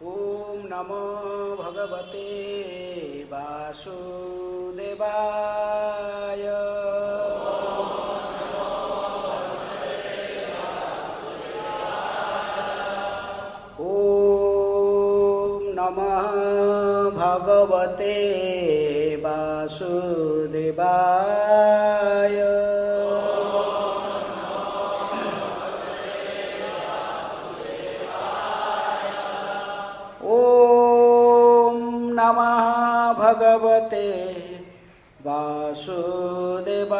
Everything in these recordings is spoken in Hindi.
ओम नमो भगवते वासुदेवाय। ओम नमः भगवते वासुदेवाय। नमः भगवते वासुदेवाय।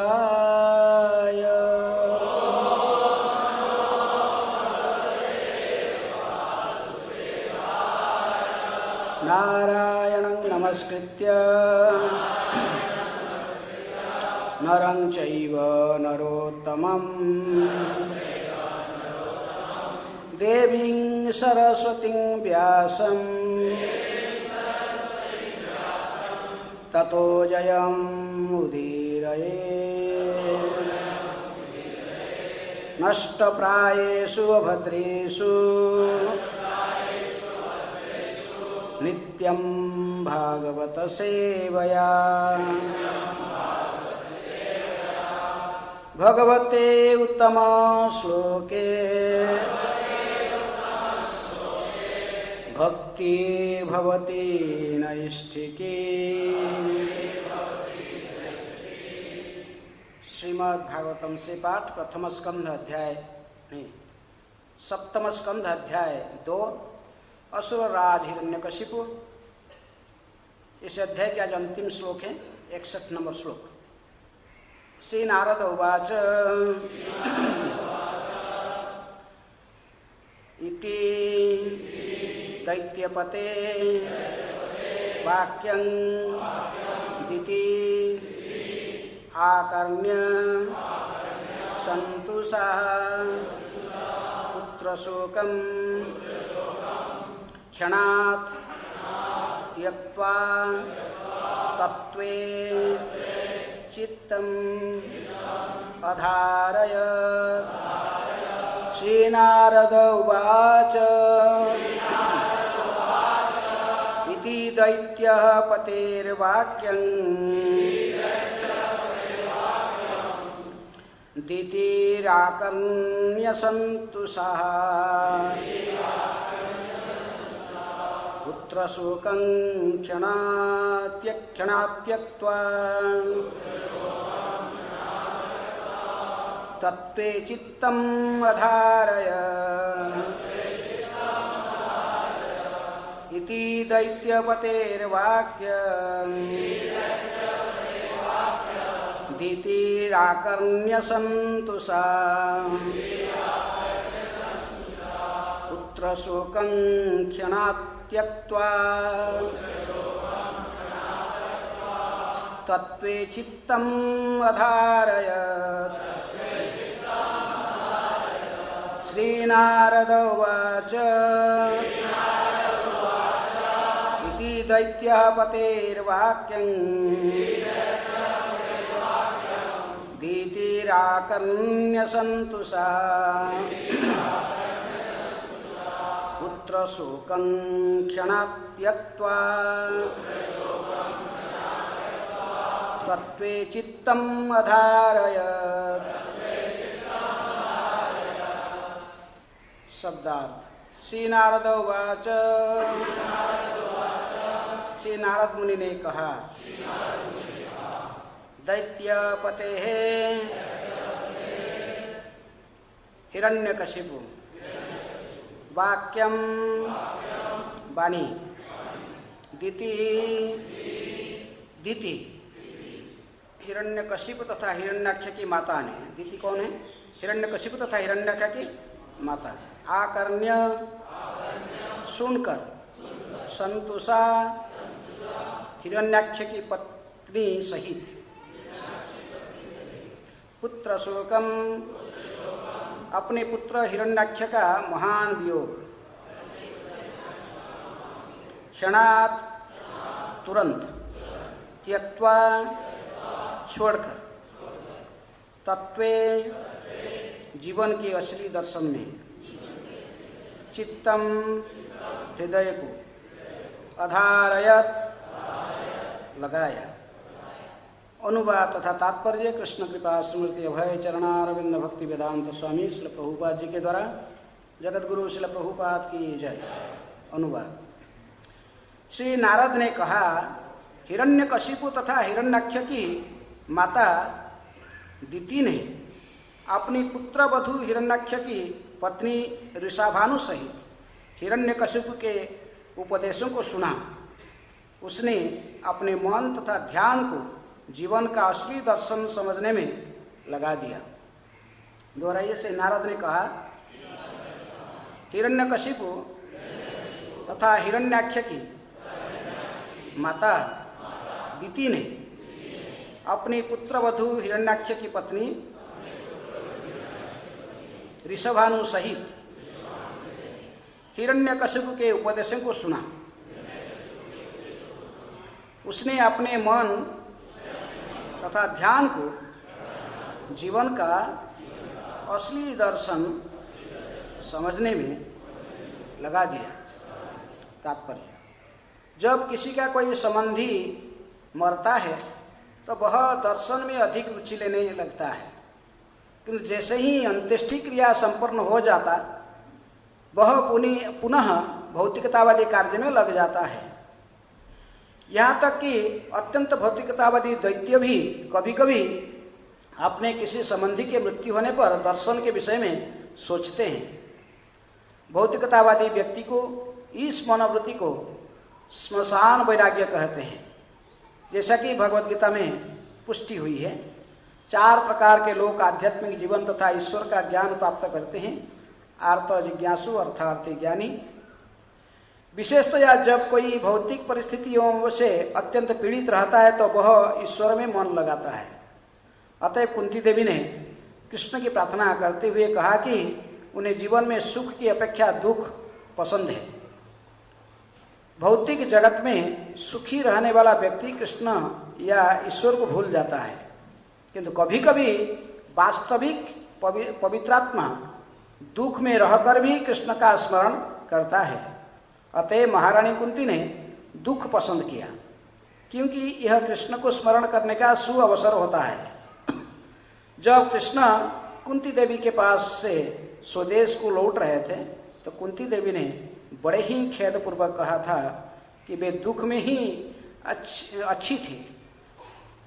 नारायणं नमस्कृत्य नरं चैव नरोत्तमं देवीं सरस्वतीं व्यासं ततो जयमुदीरये। नष्टप्रायेषु अभद्रेषु नित्यं भागवत सेवया। भगवते उत्तम श्लोके भक्ति भवति नैष्ठिकी। श्रीमद् भागवतम से पाठ प्रथम स्कंध अध्याय नहीं सप्तम स्कंध अध्याय 2 असुर राज हिरण्यकशिपु। इस अध्याय के आज अंतिम श्लोक है 61 नंबर श्लोक। श्री नारद उवाच इति दैत्यपते वाक्यं दिति आकर्ण्य सन्तुषः पुत्रशोकं क्षणात् त्यक्त्वा तत्त्वे चित्तम् अधारयत्। श्रीनारद उवाच इति दैत्यः पतेर्वाक्यं दितिराकर्ण्य सन्तुषः पुत्रशोकं क्षणात् त्यक्त्वा तत्त्वे चित्तम् अधारयत्। इति दैत्यपतेर्वाक्यं दितिराकर्ण्य सन्तुषः पुत्रशोकं क्षणात् त्यक्त्वा तत्त्वे चित्तम् अधारयत्। श्रीनारद उवाच इति दैत्यः पतेर्वाक्यं दितिराकर्ण्य सन्तुषः पुत्रशोकं क्षणात् त्यक्त्वा तत्त्वे चित्तम् अधारयत्। शब्दार्थ। श्री नारद उवाच श्री नारद मुनि ने कहा दैत्यपते हिरण्यकशिपु वाक्यम वाणी दिति हिरण्यकशिपु तथा हिरण्याक्ष की माता ने। दिति कौन है? हिरण्यकशिपु तथा हिरण्याक्ष की माता। आकर्ण्य सुनकर संतुषा हिरण्याक्ष की पत्नी सहित पुत्र शोकम अपने पुत्र हिरण्याक्ष का महान वियोग क्षणात् तुरंत त्यक्त्वा छोड़कर तत्वे जीवन के असली दर्शन में चित्तम हृदय को अधारयत लगाया। अनुवाद तथा तात्पर्य कृष्ण कृपा स्मृति अभय चरणारविंद भक्ति वेदांत स्वामी श्रील प्रभुपाद जी के द्वारा। जगत गुरु श्रील प्रभुपाद की जय। अनुवाद। श्री नारद ने कहा, हिरण्यकशिपु तथा हिरण्याक्ष की माता दिति ने अपनी पुत्र वधू हिरण्याक्ष की पत्नी ऋषाभानु सहित हिरण्यकशिपु के उपदेशों को सुना। उसने अपने मन तथा ध्यान को जीवन का असली दर्शन समझने में लगा दिया। दोहराइए से। नारद ने कहा, हिरण्यकशिपु तथा हिरण्याक्ष की माता दिति ने अपनी पुत्रवधू हिरण्याक्ष की पत्नी ऋषभानु सहित हिरण्यकशिपु के उपदेशों को सुना। उसने अपने मन तथा ध्यान को जीवन का असली दर्शन समझने में लगा दिया। तात्पर्य, जब किसी का कोई संबंधी मरता है तो वह दर्शन में अधिक रुचि लेने लगता है, किंतु जैसे ही अंत्येष्टि क्रिया संपन्न हो जाता वह पुनः भौतिकतावादी कार्य में लग जाता है। यहाँ तक कि अत्यंत भौतिकतावादी दैत्य भी कभी कभी अपने किसी संबंधी के मृत्यु होने पर दर्शन के विषय में सोचते हैं। भौतिकतावादी व्यक्ति को इस मनोवृत्ति को श्मशान वैराग्य कहते हैं। जैसा कि भगवद गीता में पुष्टि हुई है, 4 प्रकार के लोग आध्यात्मिक जीवन तथा ईश्वर का ज्ञान प्राप्त करते हैं। आर्त जिज्ञासु अर्थार्थी ज्ञानी। विशेषतया जब कोई भौतिक परिस्थितियों से अत्यंत पीड़ित रहता है तो वह ईश्वर में मन लगाता है। अतएव कुंती देवी ने कृष्ण की प्रार्थना करते हुए कहा कि उन्हें जीवन में सुख की अपेक्षा दुख पसंद है। भौतिक जगत में सुखी रहने वाला व्यक्ति कृष्ण या ईश्वर को भूल जाता है, किंतु कभी कभी वास्तविक पवित्रात्मा दुख में रहकर भी कृष्ण का स्मरण करता है। अतः महारानी कुंती ने दुख पसंद किया, क्योंकि यह कृष्ण को स्मरण करने का सुअवसर होता है। जब कृष्ण कुंती देवी के पास से स्वदेश को लौट रहे थे तो कुंती देवी ने बड़े ही खेदपूर्वक कहा था कि वे दुख में ही अच्छी थी,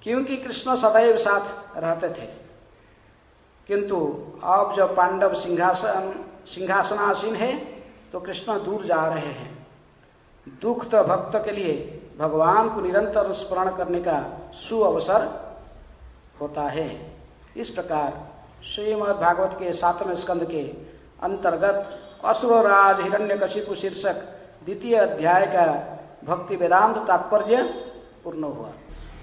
क्योंकि कृष्ण सदैव साथ रहते थे। किंतु अब जब पांडव सिंहासनासीन है तो कृष्ण दूर जा रहे हैं। दुख तो भक्त के लिए भगवान को निरंतर स्मरण करने का सुअवसर होता है। इस प्रकार श्रीमद् भागवत के 7वें स्कंद के अंतर्गत असुरराज हिरण्यकशिपु शीर्षक द्वितीय अध्याय का भक्ति वेदांत तात्पर्य पूर्ण हुआ।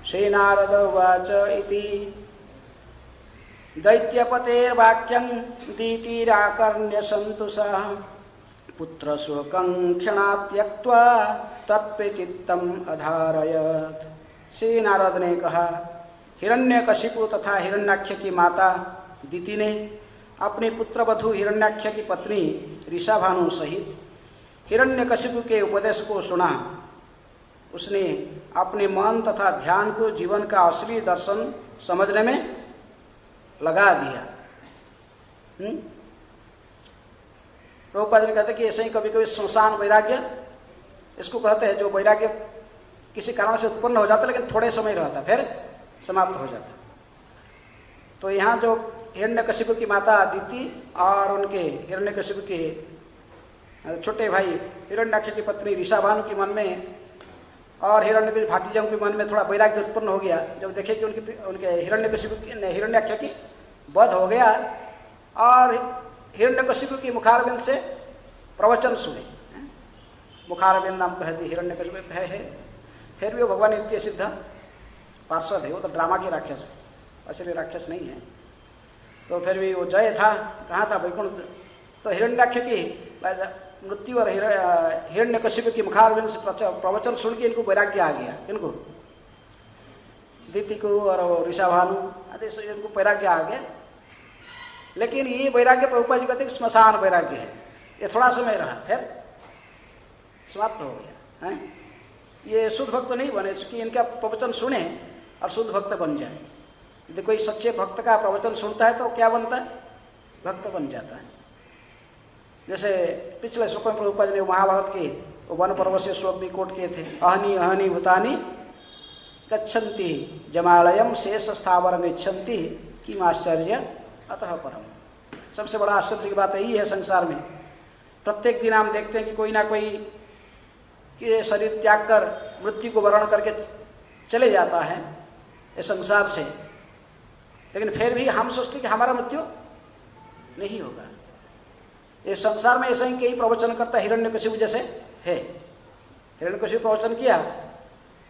श्री नारद उवाच इति दैत्यपतेर्वाक्यं दीतिराकर्ण्य सन्तुषः पुत्र शोकं क्षणात् त्यक्त्वा तत्प्रचित्तम् अधारयत्। श्री नारद ने कहा, हिरण्यकशिपु तथा हिरण्याक्ष की माता दिति ने अपनी पुत्रवधू हिरण्याक्ष की पत्नी ऋषाभानु सहित हिरण्यकशिपु के उपदेश को सुना। उसने अपने मन तथा ध्यान को जीवन का असली दर्शन समझने में लगा दिया। प्रभुपाद जी कहते कि ऐसे ही कभी कभी श्मशान वैराग्य इसको कहते हैं, जो वैराग्य किसी कारण से उत्पन्न हो जाता लेकिन थोड़े समय रहता फिर समाप्त हो जाता। तो यहाँ जो हिरण्यकशिपु की माता अदिति और उनके हिरण्यकशिपु के छोटे भाई हिरण्याक्ष की पत्नी ऋषाभानु के मन में और हिरण्यकशिपु भातीजों के मन में थोड़ा वैराग्य उत्पन्न हो गया जब देखे कि उनके हिरण्याक्ष की वध हो गया और हिरण्यकशिपु की मुखारविंद से प्रवचन सुने। मुखारविंद नाम कह दी हिरण्यकशिपु है, फिर भी वो भगवान नित्य सिद्ध पार्षद है, वो तो ड्रामा की राक्षस है, असली राक्षस नहीं है। तो फिर भी वो जय था, कहाँ था वैकुंठ। तो हिरण्याक्ष की मृत्यु और हिरण्यकशिपु की मुखारविंद से प्रवचन सुन के इनको वैराग्य आ गया। इनको दिति को और ऋषाभानु आदि इनको वैराग्य आ गया। लेकिन ये वैराग्य प्रभुपाद जी कहते हैं स्मशान वैराग्य है। ये थोड़ा समय रहा, फिर समाप्त हो गया है। ये शुद्ध भक्त नहीं बने, चूंकि इनका प्रवचन सुने और शुद्ध भक्त बन जाए। यदि कोई सच्चे भक्त का प्रवचन सुनता है तो क्या बनता है? भक्त बन जाता है। जैसे पिछले श्लोक में प्रभुपाद ने महाभारत के वन पर्व से श्लोक भी कोट किए थे, अहनी अहनी भूतानी गच्छन्ति जमालयम शेष स्थावर गच्छन्ति किम आश्चर्य अतः परम। सबसे बड़ा आश्चर्य की बात यही है संसार में, प्रत्येक दिन हम देखते हैं कि कोई ना कोई कि शरीर त्याग कर मृत्यु को वर्ण करके चले जाता है इस संसार से, लेकिन फिर भी हम सोचते कि हमारा मृत्यु नहीं होगा। इस संसार में ऐसा ही कई प्रवचन करता हिरण्यकशिपु जैसे है। हिरण्यकशिपु प्रवचन किया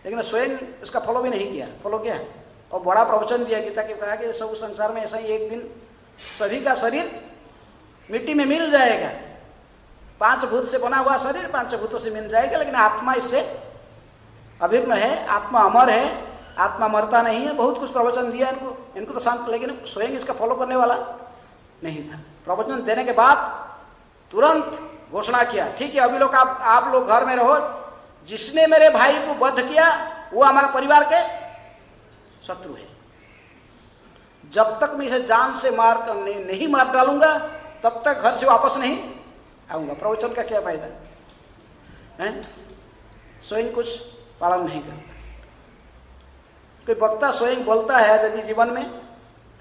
लेकिन स्वयं उसका फॉलो भी नहीं किया। फॉलो किया और बड़ा प्रवचन दिया गीता के, कहा कि सब संसार में ऐसा ही एक दिन सभी का शरीर मिट्टी में मिल जाएगा। 5 भूत से बना हुआ शरीर 5 भूतों से मिल जाएगा, लेकिन आत्मा इससे अभिन्न है, आत्मा अमर है, आत्मा मरता नहीं है। बहुत कुछ प्रवचन दिया इनको तो शांत, लेकिन स्वयं इसका फॉलो करने वाला नहीं था। प्रवचन देने के बाद तुरंत घोषणा किया, ठीक है अभी लोग आप लोग घर में रहो, जिसने मेरे भाई को वध किया वो हमारे परिवार के शत्रु है। जब तक मैं इसे जान से नहीं मार डालूंगा तब तक घर से वापस नहीं आऊंगा। प्रवचन का क्या फायदा है? स्वयं कुछ पालन नहीं करता। कोई वक्ता स्वयं बोलता है, यदि जीवन में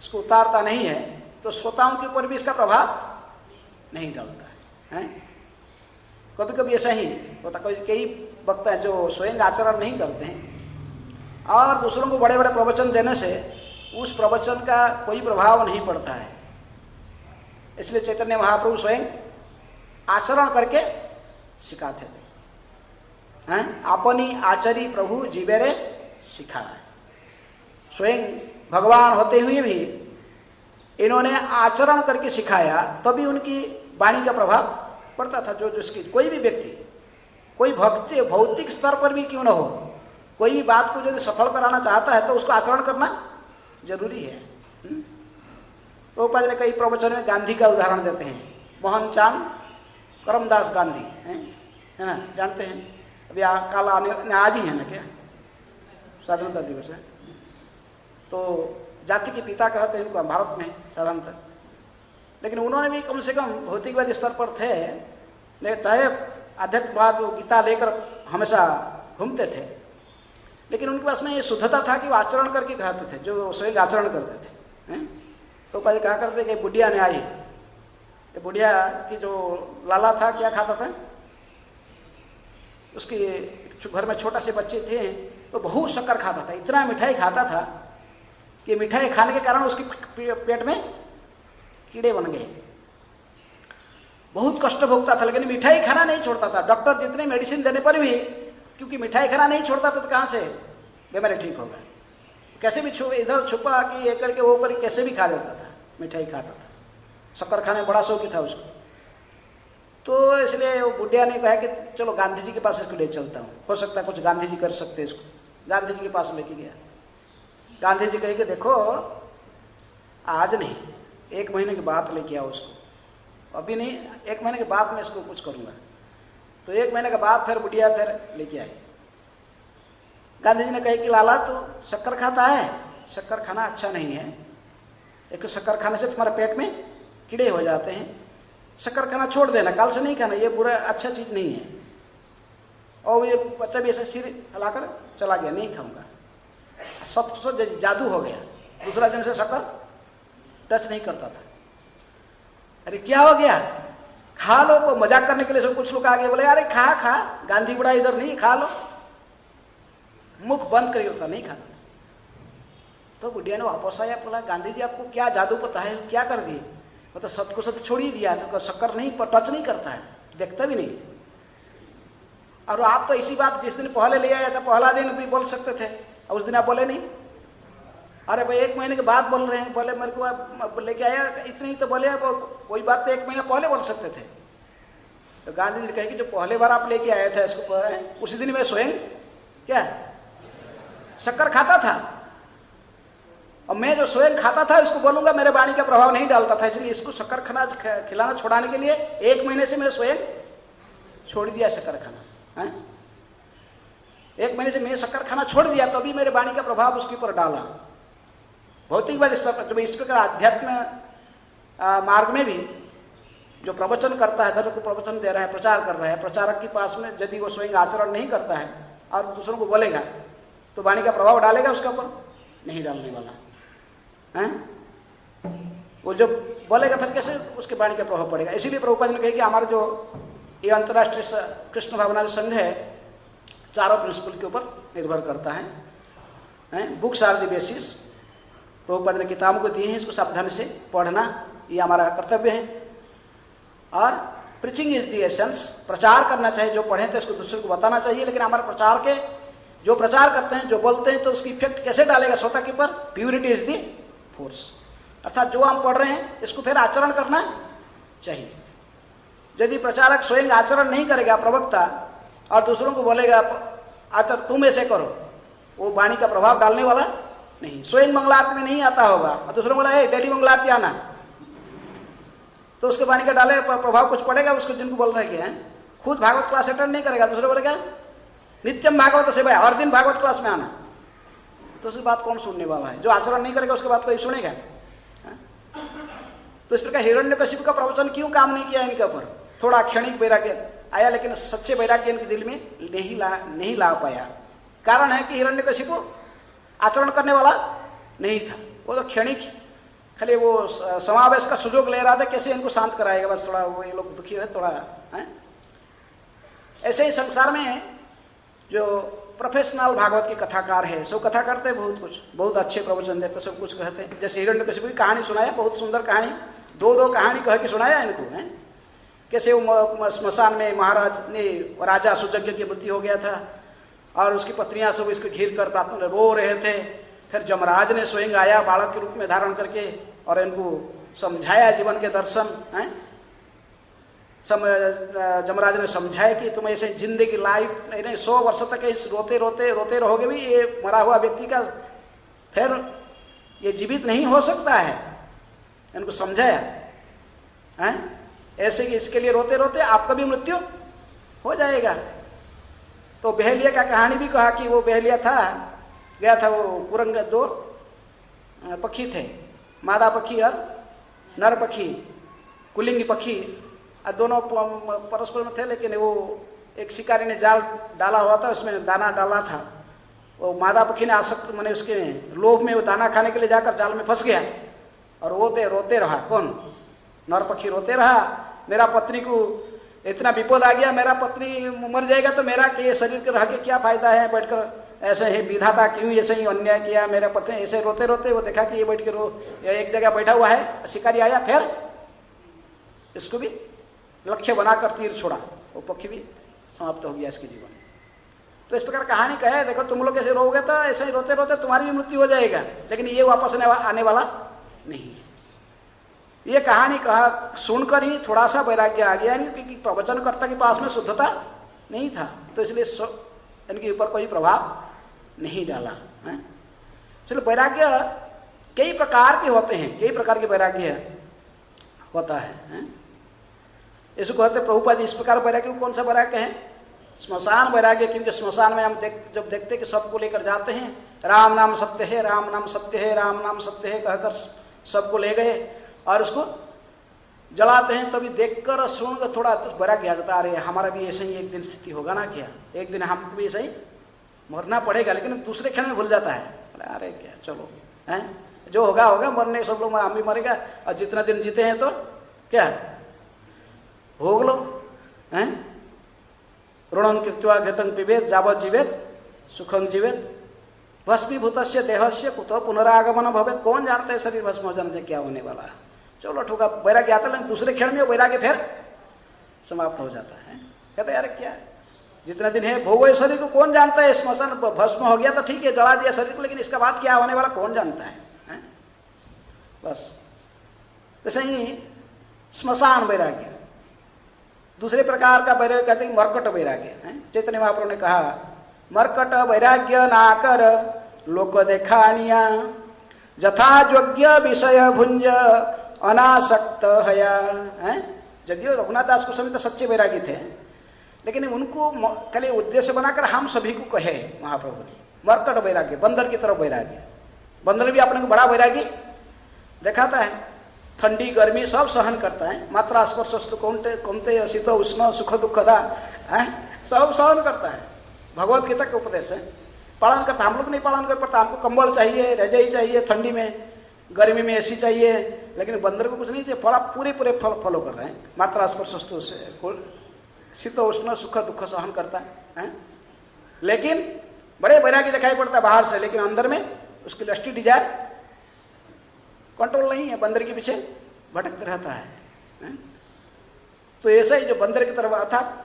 इसको उतारता नहीं है तो श्रोताओं के ऊपर भी इसका प्रभाव नहीं डालता है। कभी कभी ऐसा ही होता, कई वक्ता है जो स्वयं आचरण नहीं करते हैं और दूसरों को बड़े बड़े प्रवचन देने से उस प्रवचन का कोई प्रभाव नहीं पड़ता है। इसलिए चैतन्य महाप्रभु स्वयं आचरण करके सिखाते थे। अपनी आचरी प्रभु जीवेरे सिखाए। स्वयं भगवान होते हुए भी इन्होंने आचरण करके सिखाया, तभी उनकी वाणी का प्रभाव पड़ता था। जो जिसकी कोई भी व्यक्ति, कोई भक्ति भौतिक स्तर पर भी क्यों न हो, कोई भी बात को यदि सफल कराना चाहता है तो उसको आचरण करना जरूरी है। प्रभुपाद ने कई प्रवचन में गांधी का उदाहरण देते हैं। मोहनचांद करमदास गांधी है ना, जानते हैं? अभी कल आने आज ही है ना क्या, स्वतंत्रता दिवस है। तो जाति के पिता कहते हैं इनको भारत में साधारणतः, लेकिन उन्होंने भी कम से कम भौतिकवाद स्तर पर थे, लेकिन चाहे आध्यात्मवाद वो गीता लेकर हमेशा घूमते थे, लेकिन उनके पास में ये शुद्धता था कि वो आचरण करके कहते थे, जो स्वयं आचरण करते थे। तो पहले कहा करते कि बुढ़िया ने आई, ये बुढ़िया की जो लाला था क्या खाता था, उसके घर में छोटा से बच्चे थे तो बहुत शक्कर खाता था, इतना मिठाई खाता था कि मिठाई खाने के कारण उसके पेट में कीड़े बन गए। बहुत कष्ट भोगता था लेकिन मिठाई खाना नहीं छोड़ता था। डॉक्टर जितने मेडिसिन देने पर भी, क्योंकि मिठाई खाना नहीं छोड़ता था तो कहां से बीमारी ठीक होगा। कैसे भी इधर छुपा कि ये करके वो करके कैसे भी खा लेता था, मिठाई खाता था। शक्कर खाने में बड़ा शौकी था उसको। तो इसलिए वो बुढ़िया ने कहा कि चलो गांधी जी के पास इसको ले चलता हूँ, हो सकता है कुछ गांधी जी कर सकते इसको। गांधी जी के पास लेके गया। गांधी जी कहे कि देखो आज नहीं, 1 महीने के बाद लेके आओ उसको, अभी नहीं 1 महीने के बाद मैं इसको कुछ करूंगा। तो 1 महीने के बाद फिर बुढ़िया फिर लेके आई। गांधी जी ने कहा कि लाला तो शक्कर खाता है, शक्कर खाना अच्छा नहीं है, एक शक्कर खाने से तुम्हारे पेट में कीड़े हो जाते हैं, शक्कर खाना छोड़ देना, कल से नहीं खाना, ये बुरा अच्छा चीज नहीं है। और ये बच्चा भी ऐसे सिर हिलाकर चला गया, नहीं खाऊंगा। सत जादू हो गया, दूसरा दिन से शक्कर टच नहीं करता था। अरे क्या हो गया, खा लो। को मजाक करने के लिए सब कुछ लोग आगे बोले अरे खा खा, गांधी बुढ़ा इधर नहीं, खा लो। मुख बंद करके होता, नहीं खाता। तो बुढ़िया ने वापस आया, बोला गांधी जी आपको क्या जादू पता है, क्या कर दिए? मतलब सत को सत छोड़ ही दिया, शक्कर नहीं पर टच नहीं करता है, देखता भी नहीं। और आप तो इसी बात जिस दिन पहले ले आया था, पहला दिन भी बोल सकते थे, और उस दिन आप बोले नहीं। अरे भाई 1 महीने के बाद बोल रहे हैं, बोले मेरे को लेके आया, इतनी तो बोले, कोई बात तो 1 महीना पहले बोल सकते थे। तो गांधी जी कहे कि जो पहले बार आप लेके आए थे इसको, उसी दिन मैं स्वयं क्या शक्कर खाता था और मैं जो स्वयं खाता था इसको बोलूंगा मेरे वाणी का प्रभाव नहीं डालता था, इसलिए इसको शक्कर खाना खिलाना छुड़ाने के लिए 1 महीने से मैं स्वयं छोड़ दिया शक्कर खाना। 1 महीने से मैं शक्कर खाना छोड़ दिया तो अभी मेरे वाणी का प्रभाव उसके ऊपर डाला। भौतिकवाद इस प्रकार आध्यात्म मार्ग में भी जो प्रवचन करता है, धर्म को प्रवचन दे रहा है, प्रचार कर रहा है, प्रचारक के पास में यदि वो स्वयं आचरण नहीं करता है और दूसरों को बोलेगा तो वाणी का प्रभाव डालेगा उसके ऊपर? नहीं डालने वाला है। वो जब बोलेगा फिर कैसे उसके वाणी का प्रभाव पड़ेगा? इसीलिए प्रभुपाद ने कहा कि हमारा जो ये अंतर्राष्ट्रीय कृष्ण भावना संघ है 4 प्रिंसिपल के ऊपर निर्भर करता है। Books are the basis. Prabhupada ने किताबों को दिए हैं, इसको सावधानी से पढ़ना ये हमारा कर्तव्य है। और प्रीचिंग इज द एसेंस। प्रचार करना चाहिए, जो पढ़े तो इसको दूसरे को बताना चाहिए, लेकिन हमारे प्रचार के जो प्रचार करते हैं, जो बोलते हैं, तो उसकी इफेक्ट कैसे डालेगा श्रोता के ऊपर? Purity is the force. अर्थात जो हम पढ़ रहे हैं इसको फिर आचरण करना चाहिए। यदि प्रचारक स्वयं आचरण नहीं करेगा, प्रवक्ता, और दूसरों को बोलेगा आचरण तुम ऐसे करो, वो वाणी का प्रभाव डालने वाला नहीं। स्वयं मंगला आरती में नहीं आता होगा और दूसरों को बोला डेली मंगला आरती आना, तो उसके वाणी का डाले प्रभाव कुछ पड़ेगा उसको? जिनको बोल रहे हैं खुद भागवत क्लास अटेंड नहीं करेगा, दूसरे बोलेगा नित्यम भागवत सेवा, हर दिन भागवत क्लास में आना, तो उसकी बात कौन सुनने वाला है? जो आचरण नहीं करेगा उसके बात कोई सुनेगा? तो इस प्रकार हिरण्यकशिपु का प्रवचन क्यों काम नहीं किया इनके ऊपर? थोड़ा क्षणिक वैराग्य आया, लेकिन सच्चे वैराग्य इनके दिल में नहीं ला पाया। कारण है कि हिरण्यकशिपु आचरण करने वाला नहीं था, वो तो क्षणिक खाली वो समावेश का सुजोग ले रहा था, कैसे इनको शांत कराएगा, बस थोड़ा वो ये लोग दुखी है थोड़ा है। ऐसे ही संसार में जो प्रोफेशनल भागवत के कथाकार है, सब कथा करते हैं, बहुत कुछ, बहुत अच्छे प्रवचन देते, सब कुछ कहते हैं। जैसे हिरण्यकशिपु की कहानी सुनाया, बहुत सुंदर कहानी, 2 कहानी कह के सुनाया इनको है। कैसे वो स्मशान में महाराज ने, राजा सुजज्ञ की मृत्यु हो गया था और उसकी पत्नियां सब इसको घिर कर प्रार्थना रो रहे थे। फिर जमराज ने स्वयं आया बालक के रूप में धारण करके और इनको समझाया जीवन के दर्शन है। जमराज ने समझाया कि तुम ऐसे जिंदगी लाइफ नहीं 100 वर्ष तक इस रोते रहोगे भी, ये मरा हुआ व्यक्ति का फिर ये जीवित नहीं हो सकता है। इनको समझाया है ऐसे कि इसके लिए रोते रोते आपका भी मृत्यु हो जाएगा। तो बहेलिया का कहानी भी कहा कि वो बहेलिया था, गया था, वो कुरंग 2 पक्षी थे, मादा पक्षी और नर पक्षी, कुलिंगी पक्षी, दोनों परस्पर में थे। लेकिन वो एक शिकारी ने जाल डाला हुआ था, उसमें दाना डाला था। वो मादा पक्षी ने आसक्त मैंने उसके लोभ में वो दाना खाने के लिए जाकर जाल में फंस गया और वो रोते रहा। कौन? नर पक्षी रोते रहा, मेरा पत्नी को इतना विपद आ गया, मेरा पत्नी मर जाएगा तो मेरा के शरीर के रह के क्या फायदा है, बैठकर ऐसे ही विधाता क्यों ऐसे ही अन्याय किया, मेरा पत्नी ऐसे रोते रोते वो देखा कि ये बैठ के एक जगह बैठा हुआ है। शिकारी आया, फिर इसको भी लक्ष्य बनाकर तीर छोड़ा, वो पक्षी भी समाप्त हो गया इसके जीवन। तो इस प्रकार कहानी कहे, देखो तुम लोग ऐसे रोगे तो ऐसे ही रोते रोते तुम्हारी भी मृत्यु हो जाएगा, लेकिन ये वापस आने वाला नहीं है। ये कहानी कहा सुनकर ही थोड़ा सा वैराग्य आ गया, क्योंकि प्रवचनकर्ता के पास में शुद्धता नहीं था, तो इसलिए इनके ऊपर कोई प्रभाव नहीं डाला है। चलो, वैराग्य कई प्रकार के होते हैं, कई प्रकार के वैराग्य होता है। इसको कहते प्रभुपाद इस प्रकार वैराग्य कौन सा वैराग्य है? स्मशान वैराग्य, क्योंकि स्मशान में हम जब देखते कि सबको लेकर जाते हैं, राम नाम सत्य है, राम नाम सत्य है, राम नाम सत्य है कहकर सबको ले गए और उसको जलाते हैं, तभी देखकर और सुनकर थोड़ा वैराग्य आ जाता, अरे हमारा भी ऐसे ही एक दिन स्थिति होगा ना, क्या एक दिन हमको भी ऐसे ही मरना पड़ेगा। लेकिन दूसरे क्षण में भूल जाता है, अरे क्या चलो है, जो होगा होगा, मरने सब लोग, हम भी मरेगा, और जितना दिन जीते हैं तो क्या भोग लो है। ऋणं कृत्वा घृतं पिबेत जावत् जीवेत सुखं जीवेत भस्मीभूतस्य देहस्य कुतो पुनरागमन भवेत। कौन जानता है शरीर भस्म हो जाने से क्या होने वाला है। चलो ठोका वैराग्य आता, लेकिन दूसरे क्षण में वैराग्य फिर समाप्त हो जाता है। कहते यार क्या जितना दिन है भोगो शरीर को, कौन जानता है। स्मशान भस्म हो गया तो ठीक है, जला दिया शरीर को, लेकिन इसका बाद क्या होने वाला कौन जानता है। बस जैसे ही स्मशान वैराग्य। दूसरे प्रकार का वैराग्य कहते हैं मर्कट वैराग्य है। चैतन्य महाप्रभु ने कहा, मर्कट वैराग्य ना कर लोक देखानिया, यथायोग्य विषय भुंज अनासक्त हया। यदियो रघुनाथ दास को समय तो सच्चे वैरागी थे, लेकिन उनको खाली उद्देश्य बनाकर हम सभी को कहे महाप्रभु ने, मरकट वैराग्य, बंदर की तरफ वैराग्य। बंदर भी अपने को बड़ा वैरागी दिखाता है, ठंडी गर्मी सब सहन करता है, मात्रा स्पर्श कौनते शीत उष्ण सुख दुखदा सब सहन करता है। भगवत गीता के उपदेश है, पालन करता। हम लोग नहीं पालन कर पाता, हमको कंबल चाहिए, रजाई चाहिए, ठंडी में गर्मी में एसी चाहिए, लेकिन बंदर को कुछ नहीं चाहिए, फल पूरे फॉलो कर रहे हैं। मात्रा स्पर्श शीत उष्ण सुख दुख सहन करता है, लेकिन बड़े वैरागी दिखाई पड़ता है बाहर से, लेकिन अंदर में उसकी लस्टी डिजायर कंट्रोल नहीं है, बंदर के पीछे भटकते रहता है। तो ऐसा ही जो बंदर की तरफ, अर्थात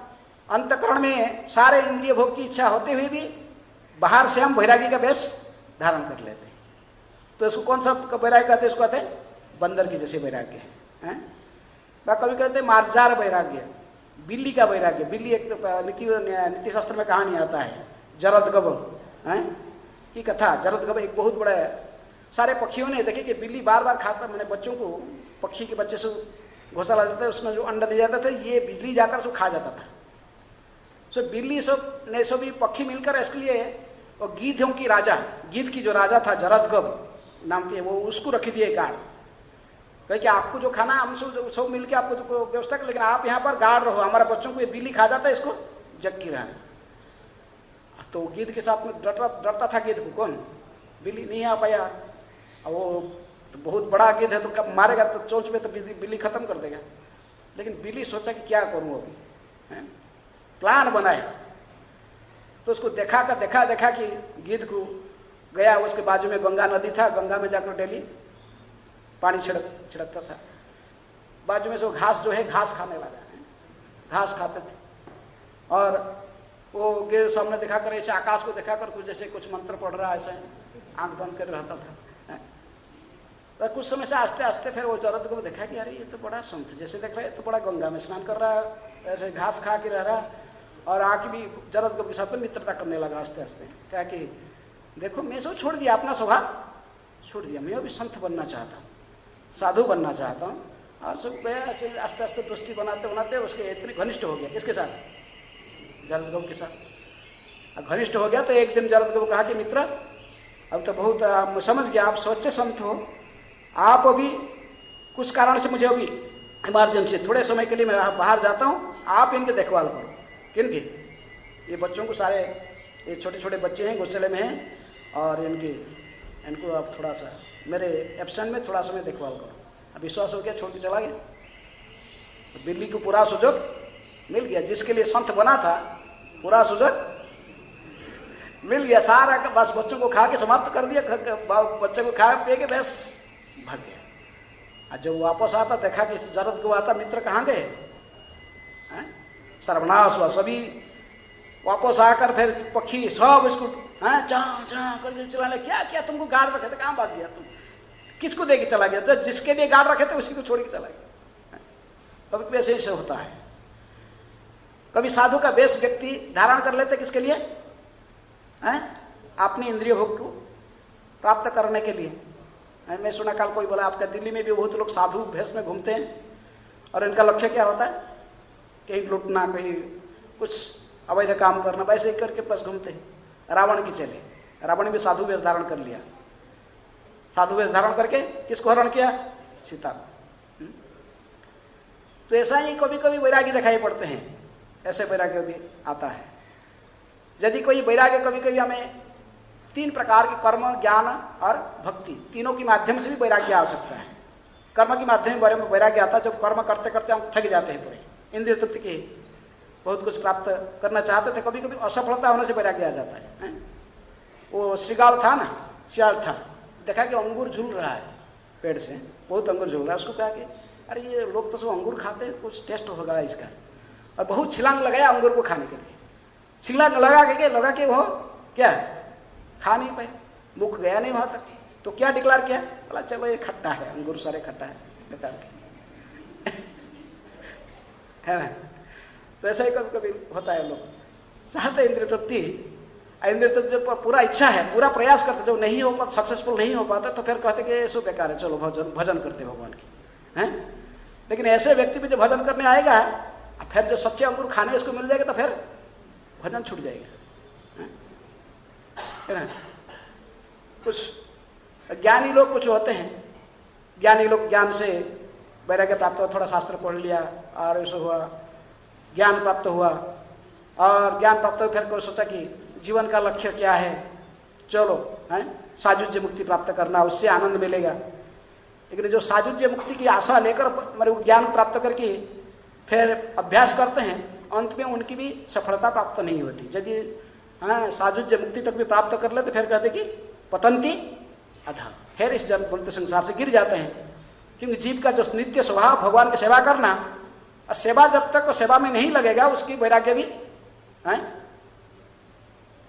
अंतकरण में सारे इंद्रिय भोग की इच्छा होते हुए भी बाहर से हम वैरागी का वेश धारण कर लेते हैं। तो इसको कौन सा वैराग्य कहते हैं? इसको कहते हैं बंदर की जैसे वैराग्य है। कभी कहते हैं मार्जार वैराग्य, बिल्ली का वैराग्य। बिल्ली एक नीति शास्त्र में कहानी आता है, जरदगब की कथा। जरदगब एक बहुत बड़ा, सारे पक्षियों ने देखे कि बिल्ली बार बार खाता, मैंने बच्चों को, पक्षी के बच्चे से घोंसला देता है, उसमें जो अंडा दिया जाता था, ये बिल्ली जाकर उसको खा जाता था। सो बिल्ली सब ने सभी पक्षी मिलकर इसके लिए वो गीधों की राजा, गीध की जो राजा था जरदगब नाम के, वो उसको रख दिए गार्ड, कहे कि आपको जो खाना हम सब मिलकर आपको तो व्यवस्था कर, लेकिन आप यहाँ पर गार्ड रहो, हमारे बच्चों को ये बिल्ली खा जाता है, इसको जग की रहना। तो गीध के साथ में डरता था गीध को, कौन? बिल्ली नहीं आ पाया। अब वो तो बहुत बड़ा गीध है, तो कब मारेगा तो चोंच में तो बिल्ली खत्म कर देगा। लेकिन बिल्ली सोचा कि क्या करूं अभी, प्लान बनाए। तो उसको देखा कि गीध को गया, उसके बाजू में गंगा नदी था, गंगा में जाकर डेली पानी छिड़कता था। बाजू में से घास जो है, घास खाने लगा, घास खाते थे। और वो गीध सामने दिखाकर ऐसे आकाश को दिखाकर कुछ जैसे कुछ मंत्र पढ़ रहा है, ऐसे आंख बंद कर रहता था। तो कुछ समय से आस्ते आस्ते फिर वो जरद को देखा कि अरे ये तो बड़ा संत जैसे देख रहा है, तो बड़ा गंगा में स्नान कर रहा है, ऐसे घास खा के रह रहा है। और आके भी जरद के साथ में मित्रता करने लगा आस्ते आस्ते। क्या कि देखो मैं सब छोड़ दिया, अपना स्वभाव छोड़ दिया, मैं भी संत बनना चाहता हूँ, साधु बनना चाहता हूँ। और सब गया ऐसे आस्ते आस्ते दोस्ती बनाते बनाते उसके इतने घनिष्ठ हो गया। किसके साथ? जरदगव के साथ घनिष्ठ हो गया। तो एक दिन जरदगव कहा कि मित्र, अब तो बहुत समझ गया, आप सच्चे संत हो, आप अभी कुछ कारण से मुझे अभी इमरजेंसी, थोड़े समय के लिए मैं बाहर जाता हूँ, आप इनके देखभाल करो। किनके? ये बच्चों को, सारे ये छोटे छोटे बच्चे हैं, गौशाले में हैं, और इनको आप थोड़ा सा मेरे एब्सेंट में थोड़ा समय देखभाल करो। अब विश्वास हो गया, छोड़ के चला गया। तो बिल्ली को पूरा सुजग मिल गया, जिसके लिए संत बना था पूरा सुजग मिल गया। सारा बस बच्चों को खा के समाप्त कर दिया, बच्चे को खा पी के बस भाग गया। और जब वापस आता देखा कि जरद को आता, मित्र कहाँ गए? सर्वनाश हुआ। सभी वापस आकर फिर पक्षी सब इसको चाँ चाँ करके चलाने, क्या क्या तुमको गाड़ रखे थे, कहाँ भाग गया तुम? किसको दे के चला गया? तो जिसके लिए गाड़ रखे थे उसी को छोड़ के चला गया। कभी कभी ऐसे होता है। कभी साधु का वेश व्यक्ति धारण कर लेते, किसके लिए? अपनी इंद्रिय भोग को प्राप्त करने के लिए। मैं सुना कल कोई बोला, आपका दिल्ली में भी बहुत लोग साधु भेष में घूमते हैं, और इनका लक्ष्य क्या होता है? कहीं लूटना, कहीं कुछ अवैध काम करना, वैसे ही करके बस घूमते हैं। रावण की चले, रावण ने भी साधु वेश धारण कर लिया। साधु वेश धारण करके किसको हरण किया? सीता को। तो ऐसा ही कभी कभी वैरागी दिखाई पड़ते हैं, ऐसे वैराग्य भी आता है। यदि कोई वैराग्य कभी कभी हमें 3 प्रकार के कर्म, ज्ञान और भक्ति, तीनों के माध्यम से भी वैराग्य आ सकता है। कर्म के माध्यम में वैराग्य आता है, जब कर्म करते करते हम थक जाते हैं, पूरे इंद्रिय तृप्ति के बहुत कुछ प्राप्त करना चाहते थे, कभी कभी असफलता होने से वैराग्य आ जाता है। वो श्रृगाल था ना, सियाल था, देखा कि अंगूर झूल रहा है पेड़ से, बहुत अंगूर झूल रहा है। उसको कहा कि अरे ये लोग तो सब अंगूर खाते हैं, कुछ टेस्ट होगा इसका। और बहुत छिलांग लगाया अंगूर को खाने के लिए, छिलांग लगा के वो क्या खा नहीं पाए, मुख गया नहीं वहां तक। तो क्या डिक्लेयर किया? बोला चलो ये खट्टा है, अंगूर सारे खट्टा है, निकाल के है ना। तो ऐसा ही कभी कभी होता है, लोग चाहते इंद्रिय तृप्ति इंद्रिय तो जो पूरा इच्छा है, पूरा प्रयास करते, जो नहीं हो पाता, सक्सेसफुल नहीं हो पाता, तो फिर कहते कि ऐसा बेकार है, चलो भजन करते भगवान की हैं। लेकिन ऐसे व्यक्ति भी जो भजन करने आएगा, फिर जो सच्चे अंगूर खाने इसको मिल जाएगा, तो फिर भजन छूट जाएगा। कुछ ज्ञानी लोग कुछ होते हैं, ज्ञानी लोग ज्ञान से वैराग्य प्राप्त हुआ, थोड़ा शास्त्र पढ़ लिया और ऐसा हुआ, ज्ञान प्राप्त हुआ, और ज्ञान प्राप्त हो फिर कोई सोचा कि जीवन का लक्ष्य क्या है, चलो है साजुज्य मुक्ति प्राप्त करना, उससे आनंद मिलेगा। लेकिन जो साजुज्य मुक्ति की आशा लेकर मतलब ज्ञान प्राप्त करके फिर अभ्यास करते हैं, अंत में उनकी भी सफलता प्राप्त नहीं होती। यदि हाँ साजुज्य मुक्ति तक भी प्राप्त कर ले तो फिर कहते कि पतंती अधा, फिर इस जन्म बोलते संसार से गिर जाते हैं। क्योंकि जीव का जो नित्य स्वभाव भगवान की सेवा करना, और सेवा जब तक सेवा में नहीं लगेगा उसकी वैराग्य भी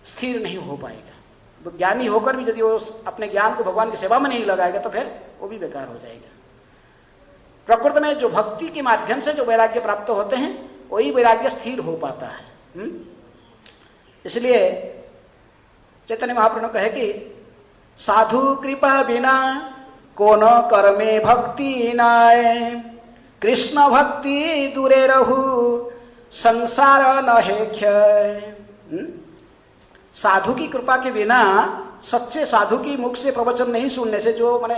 स्थिर नहीं हो पाएगा। ज्ञानी होकर भी यदि वो अपने ज्ञान को भगवान की सेवा में नहीं लगाएगा तो फिर वो भी बेकार हो जाएगा। प्रकृति में जो भक्ति के माध्यम से जो वैराग्य प्राप्त होते हैं वही वैराग्य स्थिर हो पाता है। इसलिए चैतन्य महाप्रभु ने कहे कि साधु कृपा बिना को न कर्मे भक्ति नाय, कृष्ण भक्ति दूरे रहु संसार न है क्षय। साधु की कृपा के बिना, सच्चे साधु की मुख से प्रवचन नहीं सुनने से, जो माने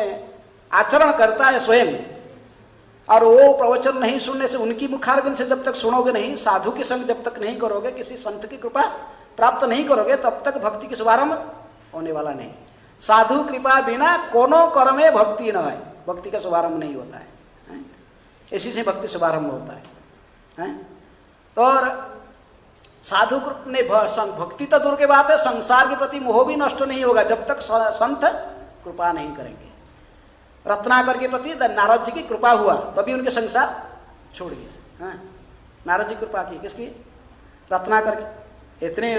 आचरण करता है स्वयं, और वो प्रवचन नहीं सुनने से, उनकी मुखारविंद से जब तक सुनोगे नहीं, साधु के संग जब तक नहीं करोगे, किसी संत की कृपा प्राप्त नहीं करोगे, तब तक भक्ति की शुभारंभ होने वाला नहीं। साधु कृपा बिना कोनो कर्मे भक्ति न है, भक्ति का शुभारंभ नहीं होता है। इसी से भक्ति शुभारंभ होता है। और साधु ने भक्ति तो दूर की बात है, संसार के प्रति मोह भी नष्ट नहीं होगा जब तक संत कृपा नहीं करेंगे। रत्नाकर के प्रति नारद जी की कृपा हुआ तभी उनके संसार छोड़ गया। नारद जी कृपा की किसकी? रत्नाकर की। इतने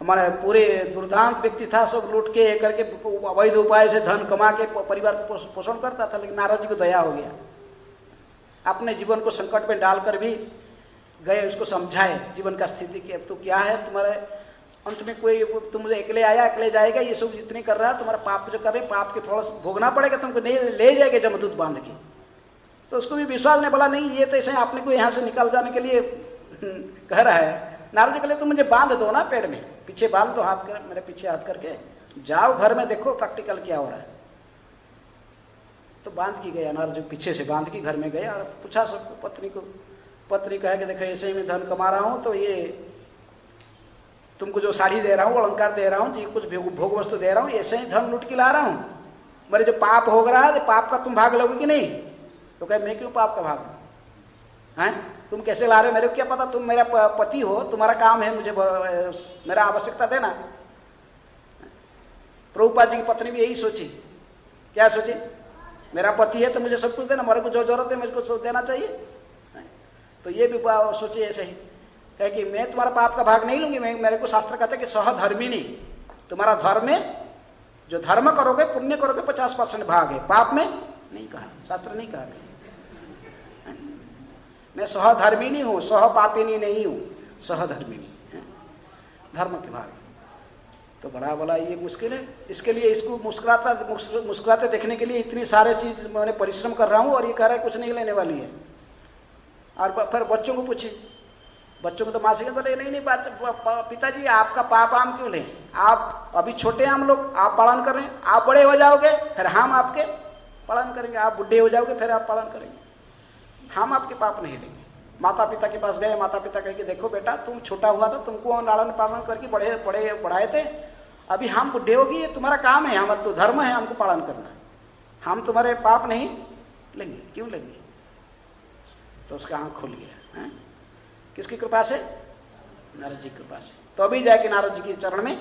हमारे पूरे दुर्दांत व्यक्ति था, सब लूट के करके अवैध उपाय से धन कमा के परिवार को पोषण करता था, लेकिन नारद जी को दया हो गया, अपने जीवन को संकट में डालकर भी गए, उसको समझाए जीवन का स्थिति की। अब तो क्या है, तुम्हारे अंत में कोई, तुम मुझे अकेले आया अकेले जाएगा, ये सब जितने कर रहा है, तुम्हारा पाप जो कर रहे, पाप के थोड़ा भोगना पड़ेगा, तुमको नहीं ले जाएगा जमदूत बांध के। तो उसको भी विश्वास नहीं, बोला नहीं ये तो ऐसे आपने को यहाँ से निकल जाने के लिए कह रहा है। नारद जी कहले तुम मुझे बांध दो ना, पेड़ में पीछे बांध दो, हाथ कर मेरे पीछे हाथ करके जाओ घर में, देखो प्रैक्टिकल क्या हो रहा है। तो बांध की गया, नारद जी पीछे से बांध के घर में गया और पूछा सबको, पत्नी को। पत्नी कहे कि देखो ऐसे ही मैं धन कमा रहा हूं, तो ये तुमको जो साड़ी दे रहा हूं, अलंकार दे रहा हूं जी, कुछ भोग वस्तु दे रहा हूं, ऐसे ही धन लूट के ला रहा हूं, मेरे जो पाप हो रहा है, पाप का तुम भाग लोगे कि नहीं? तो कहे मैं क्यों पाप का भाग लूं? हैं तुम कैसे ला रहे हो, मेरे को क्या पता, तुम मेरा पति हो, तुम्हारा काम है मुझे मेरा आवश्यकता देना। प्रभुपाद जी की पत्नी भी यही सोची। क्या सोची? मेरा पति है तो मुझे सब कुछ देना, मेरे को जो जरूरत है मुझको सब देना चाहिए। तो ये भी सोची ऐसे ही, कहे कि मैं तुम्हारा पाप का भाग नहीं लूंगी, मैं, मेरे को शास्त्र कहते कि सहधर्मिणी, तुम्हारा धर्म में जो धर्म करोगे, पुण्य करोगे 50% भाग है, पाप में नहीं कहा, शास्त्र नहीं कहा। मैं सहधर्मिणी हूं, सहपापिनी नहीं हूं, सहधर्मिणी, धर्म के भाग। तो बड़ा बोला ये मुश्किल है, इसके लिए इसको मुस्कुराते देखने के लिए इतनी सारे चीज मैंने परिश्रम कर रहा हूं, और ये कह रहा है कुछ नहीं लेने वाली है। और फिर बच्चों को पूछे, बच्चों को तो माँ से बोले नहीं पिताजी आपका पाप आम क्यों लें, आप अभी छोटे हम लोग, आप पालन कर रहे हैं, आप बड़े हो जाओगे फिर हम आपके पालन करेंगे, आप बुढ़े हो जाओगे फिर आप पालन करेंगे, हम आपके पाप नहीं लेंगे। माता पिता के पास गए, माता पिता कहे कि देखो बेटा तुम छोटा हुआ था, तुमको लालन पालन करके बढ़ाए थे, अभी हम बुढ़े होगी, ये तुम्हारा काम है, हमारा तो धर्म है हमको पालन करना, हम तुम्हारे पाप नहीं लेंगे, क्यों लेंगे? तो उसका आंख खुल गया। है? किसकी कृपा से? नारद जी की कृपा से। तो अभी जाके नारद जी के चरण में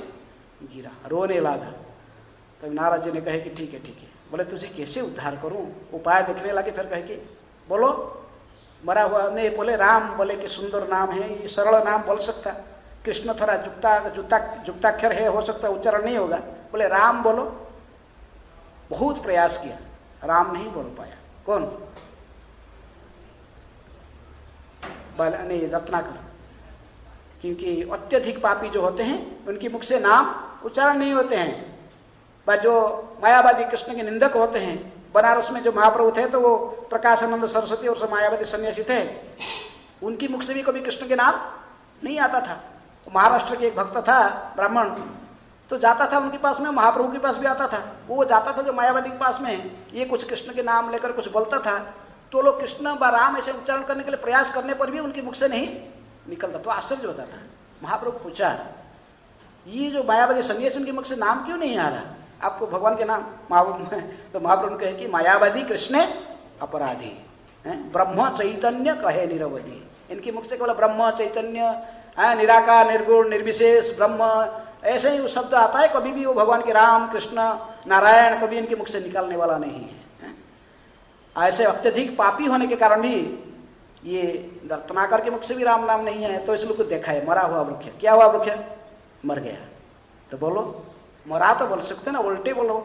गिरा, रोने लगा। तो नारद जी ने कहे कि ठीक है ठीक है। बोले तुझे कैसे उद्धार करूं, उपाय देखने लगे। फिर कहे कि बोलो, मरा हुआ नहीं, बोले राम, बोले कि सुंदर नाम है, ये सरल नाम बोल सकता, कृष्ण थोड़ा जुक्ताक्षर है, हो सकता उच्चारण नहीं होगा, बोले राम बोलो। बहुत प्रयास किया, राम नहीं बोल पाया। कौन? नहीं, रत्नाकर। क्योंकि अत्यधिक पापी जो होते हैं उनके मुख से नाम उच्चारण नहीं होते हैं। पर जो मायावादी कृष्ण के निंदक होते हैं, बनारस में जो महाप्रभु थे तो वो प्रकाशानंद सरस्वती और मायावादी सन्यासी थे, उनकी मुख से भी कभी कृष्ण के नाम नहीं आता था। महाराष्ट्र के एक भक्त था ब्राह्मण, तो जाता था उनके पास में, महाप्रभु के पास भी आता था। वो जाता था जो मायावादी के पास में, ये कुछ कृष्ण के नाम लेकर कुछ बोलता था, तो लोग कृष्ण व राम ऐसे उच्चारण करने के लिए प्रयास करने पर भी उनके मुख से नहीं निकलता। तो आश्चर्य होता था। महाप्रभु पूछा, ये जो मायावादी सन्यासी उनके मुख से नाम क्यों नहीं आ रहा, आपको भगवान के नाम? तो महाप्रभु कहे कि मायावादी कृष्ण अपराधी, ब्रह्म चैतन्य कहे निरवधि। इनके मुख से केवल ब्रह्म चैतन्य, निराकार निर्गुण निर्विशेष ब्रह्म, ऐसे ही वो शब्द आता है, कभी भी वो भगवान के राम कृष्ण नारायण कभी इनके मुख से निकालने वाला नहीं है। ऐसे अत्यधिक पापी होने के कारण भी ये दर्तनाकर के मुख से भी राम नाम नहीं है। तो इसलिए को देखा है मरा हुआ वृक्ष, क्या हुआ वृक्ष? मर गया। तो बोलो, मरा तो बोल सकते ना, उल्टे बोलो,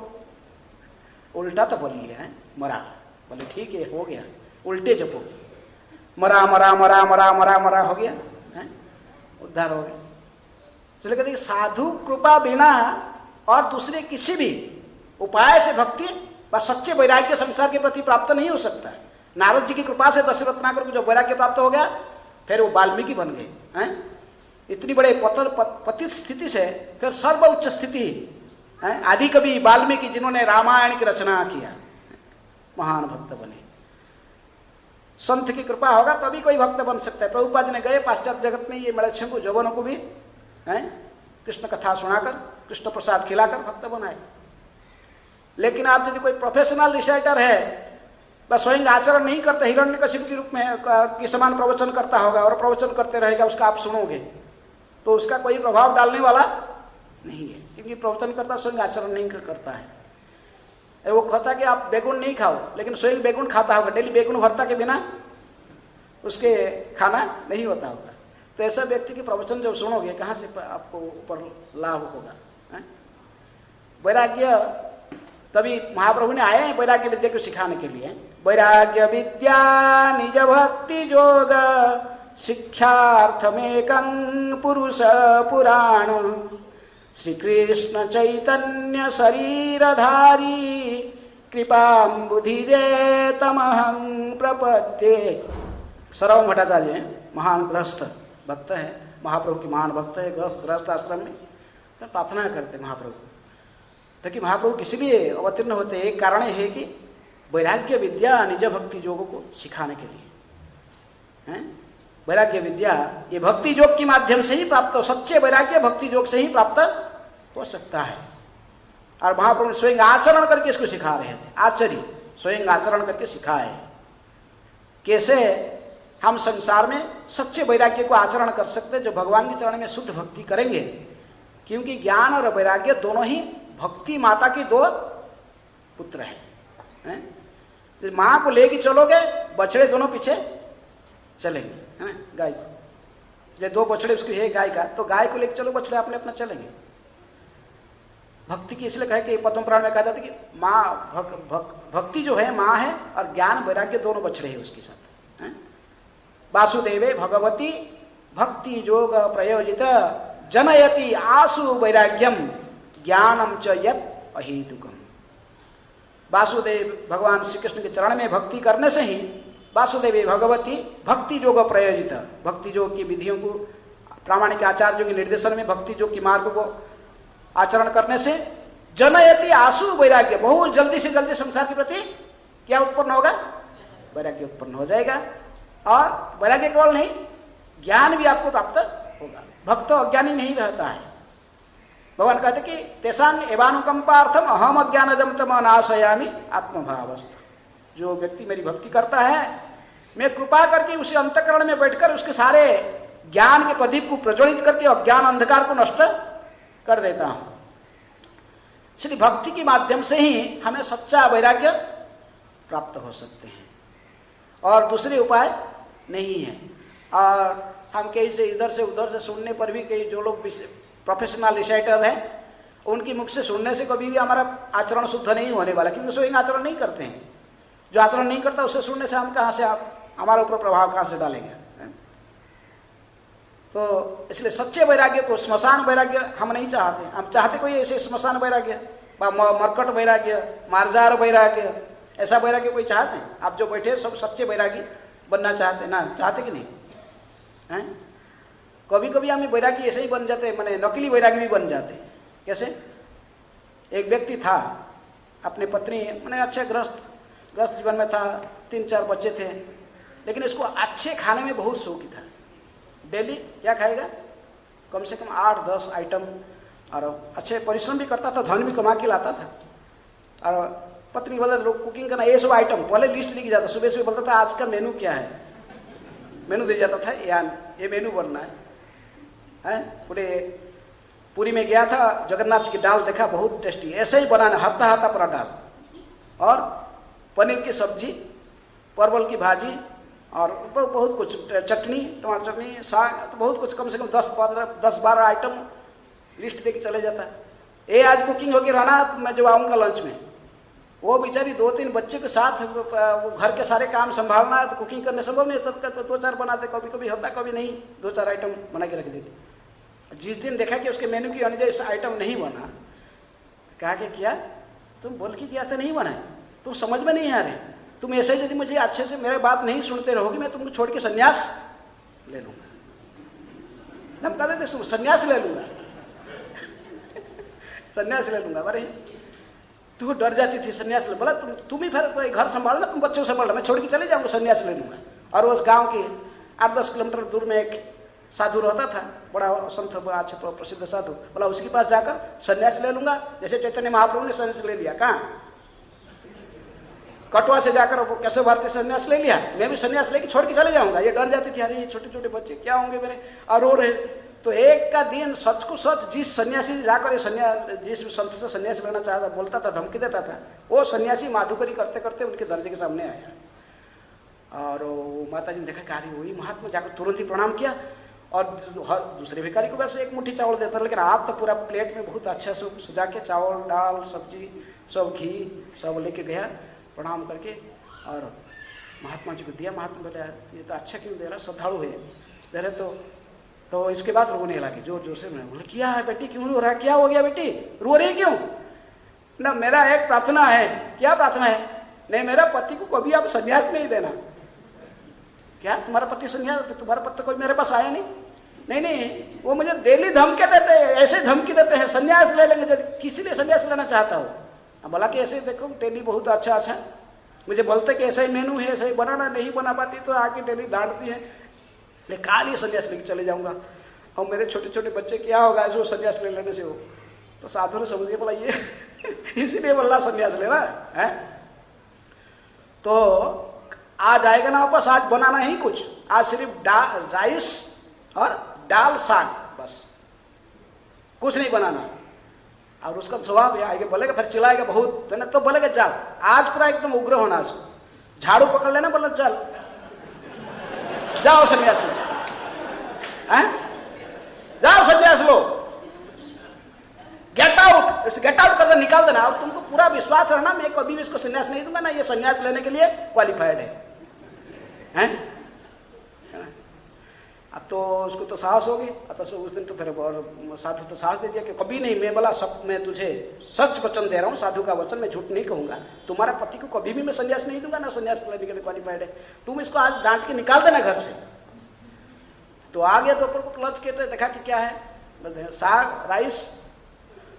उल्टा तो बोलिए है मरा, बोले ठीक है हो गया, उल्टे जपो, मरा मरा मरा मरा मरा मरा हो गया, उद्धार हो गया। इसलिए कहते साधु कृपा बिना और दूसरे किसी भी उपाय से भक्ति व सच्चे वैराग्य संसार के प्रति प्राप्त नहीं हो सकता है। नारद जी की कृपा से दशरथ रत्नाकर को जो वैराग्य प्राप्त हो गया, फिर वो वाल्मीकि बन गए हैं। इतनी बड़े पतित स्थिति से फिर सर्वोच्च स्थिति आदि कवि वाल्मीकि, जिन्होंने रामायण की रचना किया, महान भक्त बने। संत की कृपा होगा तभी कोई भक्त बन सकता है। प्रभुपाद जी ने गए पाश्चात्य जगत में, ये मलच्छों जौवनों को भी कृष्ण कथा सुनाकर कृष्ण प्रसाद खिलाकर भक्त बनाए। लेकिन आप यदि कोई प्रोफेशनल रिसाइटर है, बस स्वयं आचरण नहीं करते, हिरण्यकशिपु के रूप में के समान प्रवचन करता होगा और प्रवचन करते रहेगा, उसका आप सुनोगे तो उसका कोई प्रभाव डालने वाला नहीं है, क्योंकि प्रवचन करता स्वयं आचरण नहीं करता है। वो कहता कि आप बेगुन नहीं खाओ, लेकिन स्वयं बेगुन खाता होगा, डेली बेगुन भरता के बिना उसके खाना नहीं होता होगा। तो ऐसा व्यक्ति की प्रवचन जब सुनोगे, कहाँ से आपको ऊपर लाभ होगा? वैराग्य, तभी महाप्रभु ने आए हैं वैराग्य विद्या को सिखाने के लिए। वैराग्य विद्या निज भक्ति जोग शिक्षार्थमेकं पुरुष पुराण श्री कृष्ण चैतन्य शरीरधारी कृपाम्बुधिजे तमहं प्रपद्ये। सर्व भट्टाचार्य महान गृहस्थ भक्त है, महाप्रभु की महान भक्त है, गृहस्थ आश्रम में तो प्रार्थना करते महाप्रभु, ताकि महाप्रभु किसी भी अवतीर्ण होते। एक कारण है कि वैराग्य विद्या निज भक्ति योग को सिखाने के लिए है। वैराग्य विद्या ये भक्ति योग के माध्यम से ही प्राप्त हो, सच्चे वैराग्य भक्ति योग से ही प्राप्त हो सकता है। और महाप्रभु स्वयं आचरण करके इसको सिखा रहे थे। आचर्य स्वयं आचरण करके सिखाए कैसे हम संसार में सच्चे वैराग्य को आचरण कर सकते हैं, जो भगवान के चरण में शुद्ध भक्ति करेंगे। क्योंकि ज्ञान और वैराग्य दोनों ही भक्ति माता की दो पुत्र हैं। तो मां को लेके चलोगे, बछड़े दोनों पीछे चलेंगे, है गाय को, जो दो बछड़े उसकी है गाय का, तो गाय को लेके चलो, बछड़े अपने अपना चलेंगे। भक्ति की इसलिए कहे कि पद्म पुराण में कहा जाता है कि माँ भक्ति जो है माँ है, और ज्ञान वैराग्य दोनों बछड़े हैं उसके साथ। वासुदेवे भगवती भक्ति योग प्रयोजित जनयति आसु वैराग्यम ज्ञानम च यत् अहेतुकम। वासुदेव भगवान श्री कृष्ण के चरण में भक्ति करने से ही वासुदेवी भगवती भक्ति योग प्रयोजित, भक्ति योग की विधियों को प्रामाणिक आचार्यों के निर्देशन में भक्ति योग की मार्ग को आचरण करने से जनयति आसु वैराग्य, बहुत जल्दी से जल्दी संसार के प्रति क्या उत्पन्न होगा? वैराग्य उत्पन्न हो जाएगा। और वैराग्य केवल नहीं, ज्ञान भी आपको प्राप्त होगा। भक्त अज्ञानी नहीं रहता है। भगवान कहते कि तेसांग एवानुकंपार्थम अहम अज्ञानजम तम नाशयामि आत्मभावस्थ। जो व्यक्ति मेरी भक्ति करता है, मैं कृपा करके उसे अंतःकरण में बैठकर उसके सारे ज्ञान के प्रदीप को प्रज्वलित करके अज्ञान अंधकार को नष्ट कर देता हूं। इसलिए भक्ति के माध्यम से ही हमें सच्चा वैराग्य प्राप्त हो सकते हैं, और दूसरे उपाय नहीं है। और हम कहीं से इधर से उधर से सुनने पर भी, कई जो लोग प्रोफेशनल रिसाइटर हैं, उनकी मुख से सुनने से कभी भी हमारा आचरण शुद्ध नहीं होने वाला, क्योंकि स्वयं आचरण नहीं करते हैं। जो आचरण नहीं करता उससे सुनने से हम कहां से, आप हमारे ऊपर प्रभाव कहां से डालेंगे? तो इसलिए सच्चे वैराग्य को, स्मशान वैराग्य हम नहीं चाहते। हम चाहते कोई ऐसे स्मशान वैराग्य, मरकट वैराग्य, मार्जार वैराग्य, ऐसा वैराग्य कोई चाहते हैं? आप जो बैठे सब सच्चे वैरागी बनना चाहते ना? चाहते कि नहीं हैं? कभी कभी हमें वैरागी ऐसे ही बन जाते, माने नकली वैरागी भी बन जाते। कैसे? एक व्यक्ति था, अपनी पत्नी माने अच्छे ग्रस्त जीवन में था, 3-4 बच्चे थे, लेकिन इसको अच्छे खाने में बहुत शौक था। डेली क्या खाएगा? कम से कम 8-10 आइटम, और अच्छे परिश्रम भी करता था, धन भी कमा के लाता था। और पत्नी बोले लोग कुकिंग करना, ये सब आइटम पहले लिस्ट लिखी जाता, सुबह सुबह बोलता था आज का मेनू क्या है, मेनू दे जाता था, ये मेनू बनना है। पूरे पुरी में गया था, जगन्नाथ की दाल देखा, बहुत टेस्टी, ऐसे ही बनाना, हत्ता पूरा दाल, और पनीर की सब्जी, परवल की भाजी, और बहुत कुछ, चटनी, टमाटर चटनी, साग, तो बहुत कुछ, कम से कम 10-12 आइटम लिस्ट देके चले जाता है। ये आज कुकिंग होके रहना, मैं जब आऊँगा लंच में। वो बेचारी 2-3 बच्चे के साथ वो घर के सारे काम संभालना है, तो कुकिंग करने संभव नहीं होता, तो 2-4 बनाते, कभी कभी होता, कभी नहीं, 2-4 आइटम बना के रख देते। जिस दिन देखा कि उसके मेनू की अनुसार इस आइटम नहीं बना, कहा कि क्या तुम बोल के किया था नहीं बना है, तुम समझ में नहीं आ रहे, तुम ऐसे यदि मुझे अच्छे से मेरे बात नहीं सुनते रहोगे, मैं तुमको छोड़ के संन्यास ले लूंगा। धमका देते, संन्यास ले लूंगा संन्यास ले लूंगा। अरे तू डर जाती थी, संन्यास ले, बोला तुम ही फिर घर संभालना, तुम बच्चों संभालना, मैं छोड़ के चले जाऊंगा, संन्यास ले लूंगा। और उस गांव के 8-10 किलोमीटर दूर में एक साधु रहता था, बड़ा संत, बड़ा अच्छा प्रसिद्ध साधु, बोला उसके पास जाकर संन्यास ले लूंगा, जैसे चैतन्य महाप्रभु ने संन्यास ले लिया। कहाँ? कटवा से जाकर वो कैसे भारतीय संन्यास ले लिया, मैं भी संन्यास लेके छोड़ के चले जाऊंगा। ये डर जाती थी, अरे ये छोटे छोटे बच्चे क्या होंगे मेरे, और रो रहे। तो एक का दिन सच को सच, जिस सन्यासी जाकर जिस संत से सन्यासी लेना चाहता, बोलता था, धमकी देता था, वो सन्यासी माधुकरी करते करते उनके दर्जे के सामने आया। और माता जी ने देखा कि अरे वही महात्मा, जाकर तुरंत ही प्रणाम किया, और हर दूसरे भिखारी को बस एक मुट्ठी चावल देता, लेकिन आप तो पूरा प्लेट में बहुत अच्छा से सजा के चावल, दाल, सब्जी, सब घी सब लेके गया, प्रणाम करके, और महात्मा जी को दिया। महात्मा बोले ये तो अच्छा क्यों दे रहा, श्रद्धालु है, दे रहे। तो इसके बाद रोने लगे जोर जोर से। मैं बोले क्या है बेटी, क्यों रो रहा है, क्या हो गया बेटी, रो रही क्यों? ना मेरा एक प्रार्थना है। क्या प्रार्थना है? नहीं, मेरा पति को कभी आप संन्यास नहीं देना। क्या तुम्हारा पति संन्यास? तुम्हारा पति कोई मेरे पास आया नहीं? नहीं, वो मुझे डेली धमकी देते हैं, ऐसे धमकी देते हैं संन्यास ले लेंगे, किसी ने संन्यास लेना चाहता हो। बोला कि ऐसे देखो डेली बहुत अच्छा मुझे बोलते कि ऐसा ही मेनू है, ऐसा ही बनाना, नहीं बना पाती तो आके डेली डांटती है, ले काल ये संन्यास लेके चले जाऊंगा, और मेरे छोटे छोटे बच्चे क्या होगा जो संन्यास ले लेने से हो। तो साधु ने समझ गया, बोला ये इसीलिए बोला संन्यास लेना है। तो आज आएगा ना वापस, आज बनाना ही कुछ, आज सिर्फ राइस और दाल साग, बस कुछ नहीं बनाना। और उसका स्वभाव है, आगे बोलेगा, फिर चिल्लाएगा बहुत, है ना, तो बोलेगा चल आज पूरा एकदम उग्र होना, झाड़ू पकड़ लेना, बोला चल जाओ संन्यास लो, जाओ संन्यास लो, गेट आउट कर दे, निकाल देना। और तुमको पूरा विश्वास रहना मैं कभी भी इसको संन्यास नहीं दूंगा ना, ये संन्यास लेने के लिए क्वालिफाइड है? अब तो उसको तो साहस हो गई। तो उस दिन तो फिर और साधु तो साहस दे दिया कि कभी नहीं, मैं बोला सब, मैं तुझे सच वचन दे रहा हूँ, साधु का वचन, मैं झूठ नहीं कहूंगा, तुम्हारा पति को कभी भी मैं संन्यास नहीं दूंगा ना, संन्यास लेने के लिए क्वालिफाइड है, तुम इसको आज डांट के निकाल देना घर से। तो आ गया, दोपहर को क्लच के देखा कि क्या है, साग, राइस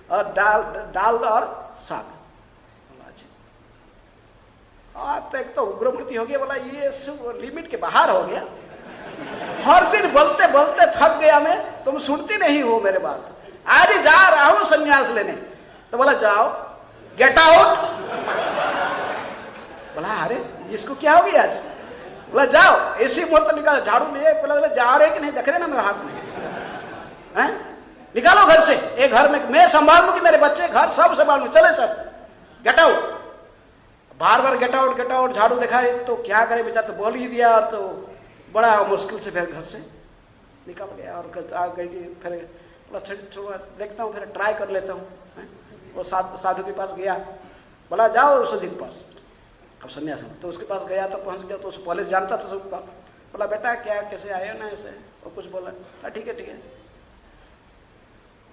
और दाल और साग। तो एक तो उग्रमूर्ति हो गया, बोला ये लिमिट के बाहर हो गया, हर दिन बोलते बोलते थक गया मैं, तुम सुनती नहीं हो मेरे बात, आज ही जा रहा हूं संन्यास लेने। तो बोला जाओ, गेट आउट। बोला अरे इसको क्या हो गया आज? बोला जाओ, इसी मुहूर्त निकालो, झाड़ू लिए, बोला जा रहे कि नहीं, देख रहे ना मेरे हाथ में, निकालो घर से, एक घर में मैं संभाल लूंगी, मेरे बच्चे घर सब संभाल लूंगी, चले सब, गेट आउट। बार बार गेट आउट झाड़ू दिखा रही, तो क्या करे बेचारा, तो बोल ही दिया, और तो बड़ा मुश्किल से फिर घर से निकल गया। और आ गई, फिर बोला देखता हूँ, फिर ट्राई कर लेता हूँ। वो साधु के पास गया, बोला जाओ औषधि के पास, अब संन्यास। तो उसके पास गया, तो पहुंच गया, तो उस पहले जानता था सब बात, बोला बेटा क्या कैसे आए हो ना ऐसे, और कुछ बोला, ठीक है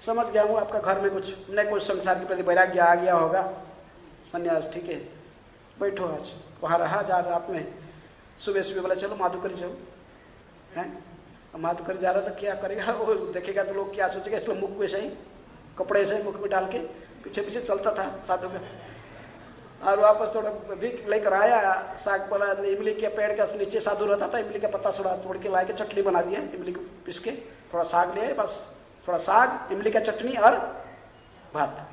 समझ गया हूँ, आपका घर में कुछ न कुछ संसार के प्रति वैराग्य आ गया होगा, संन्यास, ठीक है बैठो। आज वहाँ रहा, जा रात में सुबह सुबह बोला चलो माधुकरी जाओ, हैं माधुकरी जा रहा था, क्या करेगा वो देखेगा तो लोग क्या सोचेगा, इसलिए मुख को ऐसे ही कपड़े से मुख में डाल के पीछे पीछे चलता था साधु का। और वापस थोड़ा भीख लेकर आया, साग वाला इमली के पेड़ का नीचे साधु रहता था, इमली का पत्ता थोड़ा तोड़ के ला के चटनी बना दिया, इमली को पीस के थोड़ा साग लिया, बस थोड़ा साग, इमली का चटनी और भात,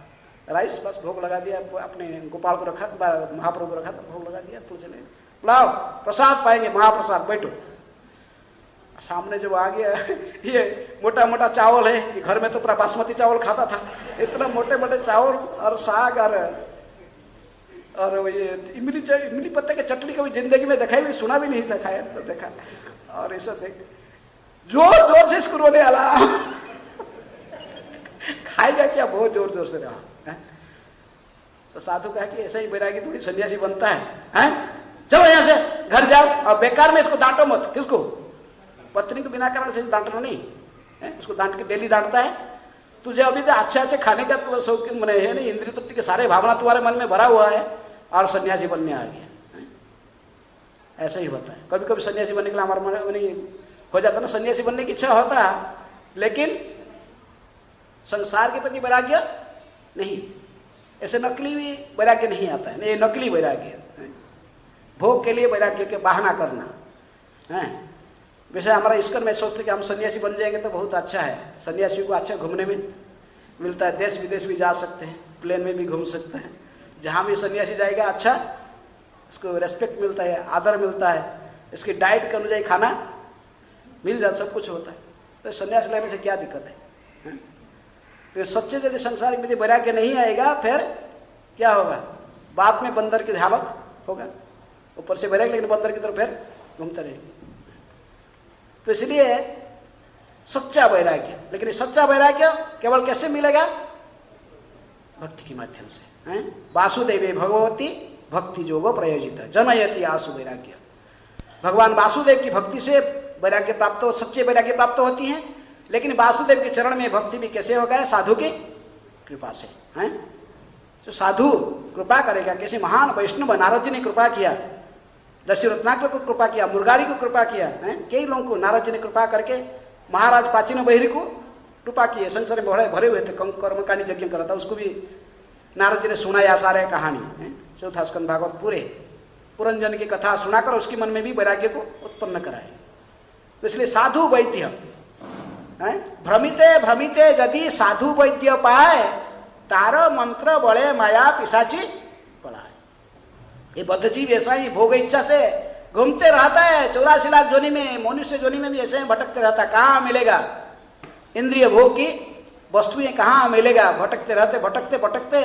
राइस, बस भोग लगा दिया। अपने गोपाल को रखा, महाप्रभु को रखा तो भोग लगा दिया, तुलसी ने लाओ प्रसाद पाएंगे, महाप्रसाद, बैठो। सामने जब आ गया ये मोटा मोटा चावल है, घर में तो पूरा बासमती चावल खाता था, इतना मोटे मोटे चावल और साग और ये इमली पत्ते के चटनी कभी जिंदगी में देखा भी, सुना भी नहीं था, खाया तो देखा। और ऐसा देख जोर जोर से इसको रोने वाला खाएगा क्या, बहुत जोर जोर से रहा। तो साधु कहा कि ऐसा ही बैरागी थोड़ी सन्यासी बनता है? चलो यहां से घर जाओ, और बेकार में इसको डांटो मत। किसको? पत्नी को बिना कारण से डांटना नहीं है, उसको डांट के डेली डांटता है। तुझे अभी तो अच्छे अच्छे खाने का तो शौकीन बने है नहीं, इंद्रिय तृप्ति के सारे भावना तुम्हारे मन में भरा हुआ है और सन्यासी बनने आ गया। ऐसा ही होता है, कभी कभी सन्यासी बनने के लिए हमारा मन नहीं हो जाता ना, सन्यासी बनने की इच्छा होता है लेकिन संसार के प्रति वैराग्य नहीं, ऐसे नकली भी वैराग्य नहीं आता है। ये नकली वैराग्य, भोग के लिए वैराग्य के बहाना करना है। वैसे हमारा इस्कन में सोचते कि हम सन्यासी बन जाएंगे तो बहुत अच्छा है, सन्यासी को अच्छा घूमने में मिलता है, देश विदेश भी जा सकते हैं, प्लेन में भी घूम सकते हैं, जहां भी सन्यासी जाएगा अच्छा इसको रेस्पेक्ट मिलता है, आदर मिलता है, इसकी डाइट के अनुযাयी खाना मिल जाता, सब कुछ होता है। तो सन्यास लेने से क्या दिक्कत है? फिर सच्चे यदि संसार में वैराग्य नहीं आएगा फिर क्या होगा? बाद में बंदर की हालत होगा, ऊपर से वैराग्य लेकिन बंदर की तरफ फिर घूमते रहेंगे। तो इसलिए सच्चा वैराग्य, लेकिन सच्चा वैराग्य केवल कैसे मिलेगा? भक्ति के माध्यम से। वासुदेवे भगवती भक्ति जोगो प्रयोजित जनयति आसु वैराग्य। भगवान वासुदेव की भक्ति से वैराग्य प्राप्त हो, सच्चे वैराग्य प्राप्त होती हैं। लेकिन वासुदेव के चरण में भक्ति भी कैसे होगा? साधु की कृपा से। तो साधु कृपा करेगा, कैसे महान वैष्णव नारद जी ने कृपा किया, दस्यु रत्नाकर को कृपा किया, मुरगारी को कृपा किया, कई लोगों को नारद जी ने कृपा करके महाराज प्राचीन बहिरी को कृपा किए। संसार में भरे हुए थे, कर्मकांडी यज्ञ करा था, उसको भी नारद जी ने सुनाया सारे कहानी, चौथा स्कंद भागवत पूरे पुरंजन की कथा सुनाकर उसके मन में भी वैराग्य को उत्पन्न कराए। तो इसलिए साधु वैद्य, भ्रमिते भ्रमिते यदि साधु वैद्य पाए, तारो मंत्र बड़े माया पिशाची पड़ाए। ये बद्ध जीव ऐसा ही भोग इच्छा से घूमते रहता है, 84 लाख जोनी में, मनुष्य जोनी में भी ऐसे ही भटकते रहता है। कहाँ मिलेगा इंद्रिय भोग की वस्तुएं, कहाँ मिलेगा? भटकते रहते, भटकते भटकते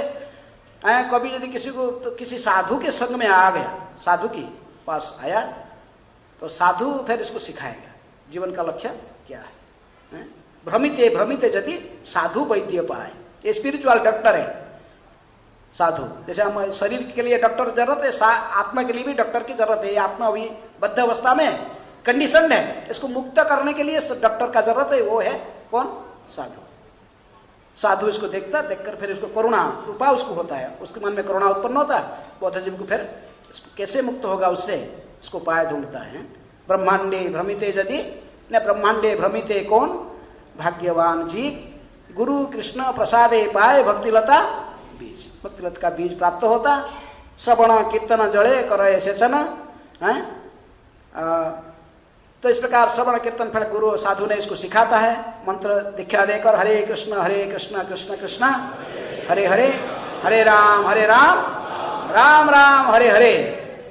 कभी यदि किसी को तो किसी साधु के संग में आ गया, साधु के पास आया, तो साधु फिर इसको सिखाएगा जीवन का लक्ष्य क्या है। भ्रमिते भ्रमिते यदि साधु वैद्य पाए, ये स्पिरिचुअल डॉक्टर है साधु। जैसे हम शरीर के लिए डॉक्टर जरूरत है, आत्मा के लिए भी डॉक्टर की जरूरत है। ये आत्मा अभी बद्ध अवस्था में कंडीशन है, इसको मुक्त करने के लिए डॉक्टर का जरूरत है। वो है कौन? साधु। साधु इसको देखता, देखकर फिर इसको करुणा कृपा उसको होता है, उसके मन में करुणा उत्पन्न होता है। बौद्ध जीव को फिर इसको कैसे मुक्त होगा उससे, इसको उपाय ढूंढता है। ब्रह्मांडे भ्रमिते यदि न ब्रह्मांडे भ्रमिते कौन? भाग्यवान जी गुरु कृष्ण प्रसादे पाए भक्तिलता बीज। भक्तिलता का बीज प्राप्त होता। श्रवण कीर्तन जड़े करे सेचन है। तो इस प्रकार श्रवण कीर्तन फिर गुरु साधु ने इसको सिखाता है, मंत्र दीक्षा देकर हरे कृष्ण कृष्ण कृष्ण हरे हरे, हरे राम राम राम हरे हरे।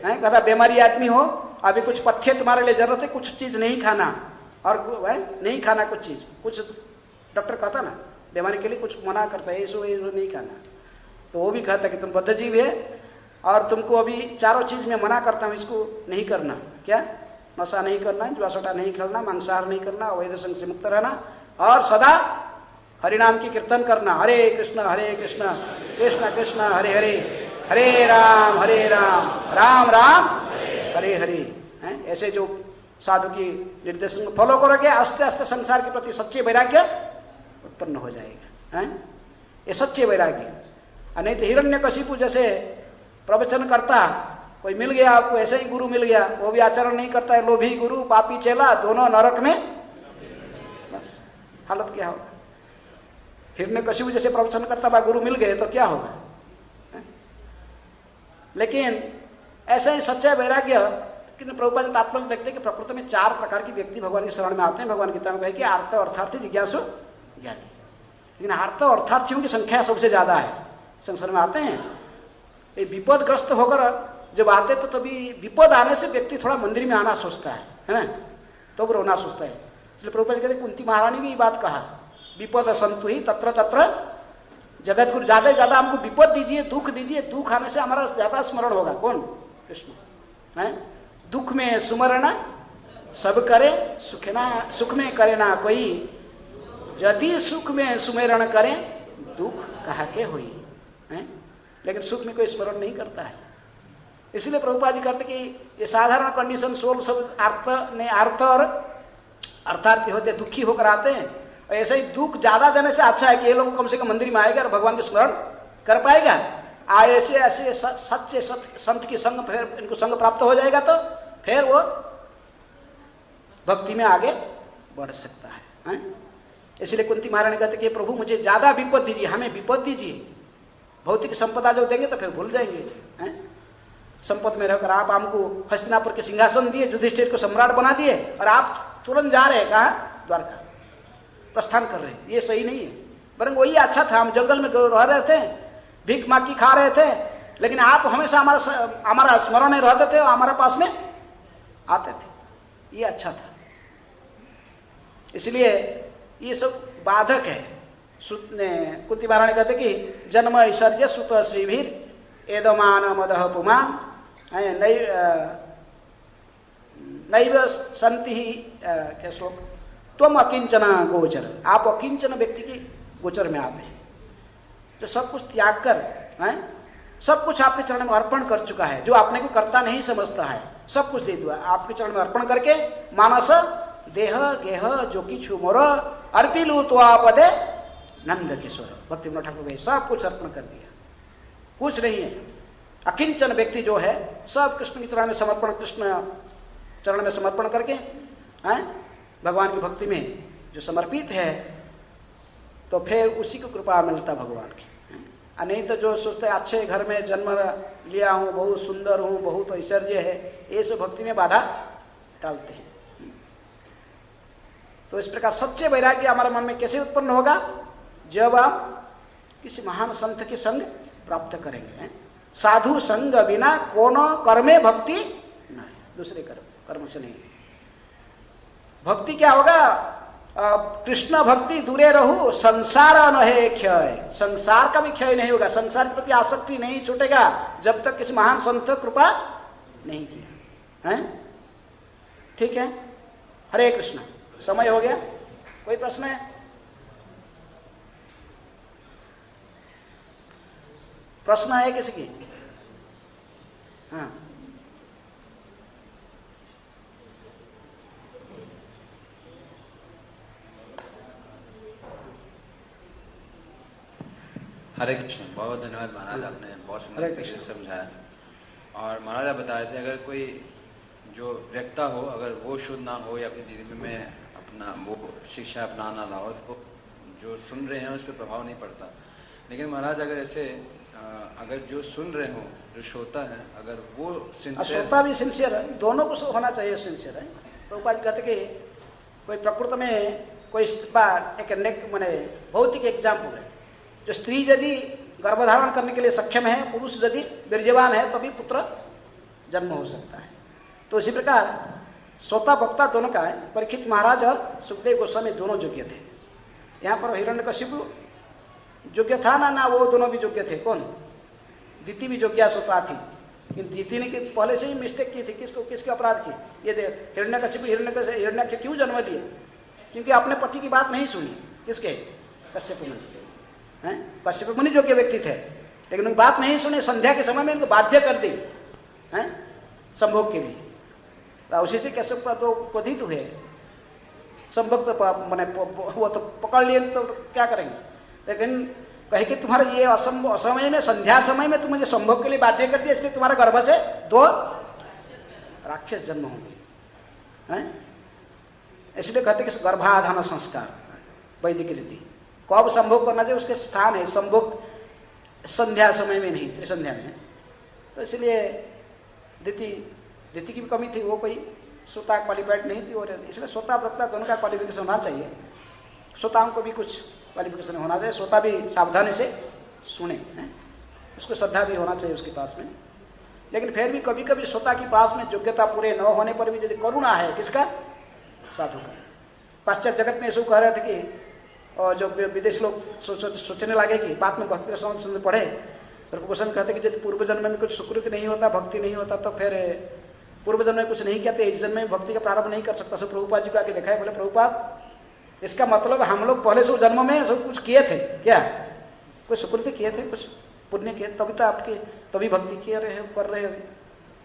कहता बीमारी आदमी हो, अभी कुछ पथ्य तुम्हारे लिए जरूरत है, कुछ चीज नहीं खाना और नहीं खाना कुछ चीज, कुछ डॉक्टर कहता ना बीमारी के लिए कुछ मना करता है, ऐसो नहीं खाना। तो वो भी कहता कि तुम बद्ध जीव है और तुमको अभी चारों चीज में मना करता हूं, इसको नहीं करना। क्या? नशा नहीं करना, जुआसटा नहीं खेलना, मांसाहार नहीं करना, अवैध संग से मुक्त रहना और सदा हरिनाम की कीर्तन करना। हरे कृष्ण कृष्ण कृष्ण हरे हरे, हरे राम राम राम हरे हरे। ऐसे जो साधु की निर्देशन को फॉलो करोगे, आस्ते आस्ते संसार के प्रति सच्चे वैराग्य उत्पन्न हो जाएगा। हैं? ये सच्चे वैराग्य। नहीं तो हिरण्यकशिपु जैसे प्रवचन करता, कोई मिल गया आपको, ऐसे ही गुरु मिल गया, वो भी आचरण नहीं करता है, लोभी गुरु पापी चेला, दोनों नरक में, बस हालत क्या होगा। हिरण्यकशिपु जैसे प्रवचन करता बा गुरु मिल गए तो क्या होगा। लेकिन ऐसे ही सच्चा वैराग्य, प्रभुपाद जी तात्पर्य देखते हैं कि प्रकृति में 4 प्रकार की व्यक्ति भगवान के शरण में आते हैं। भगवान गीता में कहे कि आर्त, अर्थार्थी, जिज्ञासु, ज्ञानी। लेकिन आर्त अर्थार्थियों की संख्या सबसे ज्यादा है संसार में आते हैं। ये विपदग्रस्त होकर जब आते तो तभी विपद आने से व्यक्ति थोड़ा मंदिर में आना सोचता है ना, तो वो रोना सोचता है। इसलिए प्रभुपाद जी कहते कुंती महारानी भी ये बात कहा, विपद संतु ही तत्र तत्र जगत गुरु। ज्यादा से ज्यादा हमको विपद दीजिए, दुख दीजिए, दुख आने से हमारा ज्यादा स्मरण होगा। कौन? कृष्ण। है दुख में सुमरण सब करे, सुख में करे ना कोई, यदि सुख में सुमेरण करें दुख कहा के हुई। लेकिन सुख में कोई स्मरण नहीं करता है। इसलिए प्रभुपाद जी कहते कि ये साधारण कंडीशन सोल सब अर्थ और अर्थार्थी होते, दुखी होकर आते हैं। और ऐसे ही दुख ज्यादा देने से अच्छा है कि ये लोग कम से कम मंदिर में आएगा और भगवान के स्मरण कर पाएगा। ऐसे ऐसे सच्चे संत की संग, फिर इनको संग प्राप्त हो जाएगा तो फिर वो भक्ति में आगे बढ़ सकता है। इसलिए कुंती महारानी कहते कि प्रभु मुझे ज्यादा विपद दीजिए, हमें विपद दीजिए। भौतिक संपदा जो देंगे तो फिर भूल जाएंगे। संपद में रहकर आप हमको हस्तिनापुर के सिंहासन दिए, युधिष्ठिर को सम्राट बना दिए और आप तुरंत जा रहे हैं कहा? द्वारका प्रस्थान कर रहे हैं। ये सही नहीं है। बरं वही अच्छा था, हम जंगल में रह रहे थे, भीख माकी खा रहे थे, लेकिन आप हमेशा हमारा स्मरण में रहते थे और हमारे पास में आते थे। ये अच्छा था। इसलिए ये सब बाधक है। कुंती महारानी कहते कि जन्म ऐश्वर्य सुत श्रीभीर एदमान मदह पुमान नैव संति ही क्या श्लोक, तुम अकिंचन गोचर। आप अकिंचन व्यक्ति की गोचर में आते हैं जो सब कुछ त्याग कर सब कुछ आपके चरण में अर्पण कर चुका है, जो आपने को करता नहीं समझता है, सब कुछ दे दिया आपके चरण में अर्पण करके। मानस देह गेह जो कि छु मोर अर्पिलू तो आपदे नंद किशोर। भक्ति विनोद ठाकुर भाई सब कुछ अर्पण कर दिया, कुछ नहीं है। अकिंचन व्यक्ति जो है सब कृष्ण के चरण में समर्पण, कृष्ण चरण में समर्पण करके भगवान की भक्ति में जो समर्पित है, तो फिर उसी को कृपा मिलता भगवान की। नहीं तो जो सोचते अच्छे घर में जन्म लिया हूं, बहुत सुंदर हूं, बहुत ऐश्वर्य है, ये सब भक्ति में बाधा डालते हैं। तो इस प्रकार सच्चे वैराग्य हमारे मन में कैसे उत्पन्न होगा? जब आप किसी महान संत के संग प्राप्त करेंगे। साधु संग बिना कोनो कर्मे भक्ति नहीं, दूसरे कर्म से नहीं। भक्ति क्या होगा? कृष्ण भक्ति दूरे रहू, संसार नहे क्षय। संसार का भी क्षय नहीं होगा, संसार के प्रति आसक्ति नहीं छूटेगा जब तक किसी महान संत कृपा नहीं किया है। ठीक है, हरे कृष्ण। समय हो गया, कोई प्रश्न है? प्रश्न है किसी की? हाँ, हरे कृष्ण। बहुत धन्यवाद महाराज, आपने बहुत सुंदर तरीके से समझाया। और महाराज आप बता रहे थे अगर कोई जो व्यक्ता हो, अगर वो शुद्ध ना हो या अपनी जिंदगी में अपना वो शिक्षा अपनाना ना हो, तो जो सुन रहे हैं उस पर प्रभाव नहीं पड़ता। लेकिन महाराज अगर ऐसे अगर जो सुन रहे हो, जो श्रोता है, अगर वो सिंसियर, श्रोता भी सिंसियर है, दोनों को होना चाहिए सिंसियर है। प्रभुपाद कहते कि कोई प्रकृति में कोई एक माने भौतिक एग्जाम्पल है, जो स्त्री यदि गर्भधारण करने के लिए सक्षम है, पुरुष यदि वीर्यवान है, तो भी पुत्र जन्म हो सकता है। तो इसी प्रकार श्रोता वक्ता दोनों का है। परीक्षित महाराज और सुखदेव गोस्वामी दोनों योग्य थे। यहाँ पर हिरण्यकशिपु योग्य था ना, वो दोनों भी योग्य थे। कौन? दीति भी योग्य श्रोता थी, लेकिन दीति ने पहले से ही मिस्टेक की थी। किसके अपराध की? ये हिरण्यकशिपु हिरण्याक्ष क्यों जन्म लिए? क्योंकि अपने पति की बात नहीं सुनी। किसके? कश्यप मुनि। कश्यप मुनि योग्य व्यक्ति थे, लेकिन उनकी बात नहीं सुनी। संध्या के समय में उनको बाध्य कर दी संभोग के लिए। उसी से कैसे तो क्रोधित हुए, संभव मैंने वो तो पकड़ लिए तो क्या करेंगे। लेकिन कहे कि तुम्हारा ये असमय में, संध्या समय में तुम मुझे संभोग के लिए बाध्य कर दिया, इसलिए तुम्हारे गर्भ से 2 राक्षस जन्म होंगे। इसलिए कहते कि गर्भाधान संस्कार वैदिक रीति, कब संभोग करना चाहिए उसके स्थान है। संभोग संध्या समय में नहीं, त्रिसंध्या में। तो इसलिए दिति की भी कमी थी, वो कोई श्रोता क्वालिफाइड नहीं थी, और इसलिए श्रोता वक्ता दोनों का क्वालिफिकेशन होना चाहिए। श्रोताओं को भी कुछ क्वालिफिकेशन होना चाहिए, श्रोता भी सावधानी से सुने, उसको श्रद्धा भी होना चाहिए उसके पास में। लेकिन फिर भी कभी कभी श्रोता के पास में योग्यता पूरे न होने पर भी यदि करुणा है, किसका, साधु का। पाश्चात्य जगत में ऐसा कह रहे थे कि और जो विदेश लोग सोचने लगे कि बाद में भक्ति रसायन पढ़े, फिर क्वेश्चन कहते कि यदि पूर्व जन्म में कुछ सुकृत नहीं होता, भक्ति नहीं होता, तो फिर पूर्व जन्म में कुछ नहीं किया तो इस जन्म में भक्ति का प्रारंभ नहीं कर सकता। सब प्रभुपाद जी को आके देखा है, बोले प्रभुपाद इसका मतलब हम लोग पहले से जन्म में सब कुछ किए थे क्या, कुछ सुकृति किए थे, कुछ पुण्य किए, तभी तो आपकी तभी भक्ति किए रहे कर रहे हो।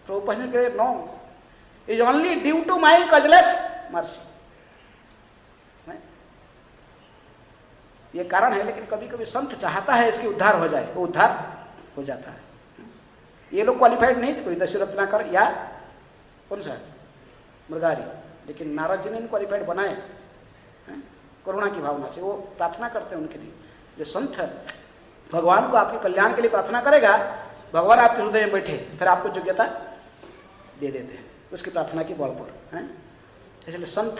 प्रभुपाद जी कहे no, is only due to my causeless mercy. ये कारण है, लेकिन कभी कभी संत चाहता है इसकी उद्धार हो जाए, वो उद्धार हो जाता है। ये लोग क्वालिफाइड नहीं थे, कोई दशरत्नाकर या कौन सा मृगारी, लेकिन नारद जी ने क्वालिफाइड बनाए करुणा की भावना से। वो प्रार्थना करते हैं उनके लिए। जो संत भगवान को आपके कल्याण के लिए प्रार्थना करेगा, भगवान आपके हृदय में बैठे, फिर आपको योग्यता दे देते हैं उसकी प्रार्थना की बल पर। इसलिए संत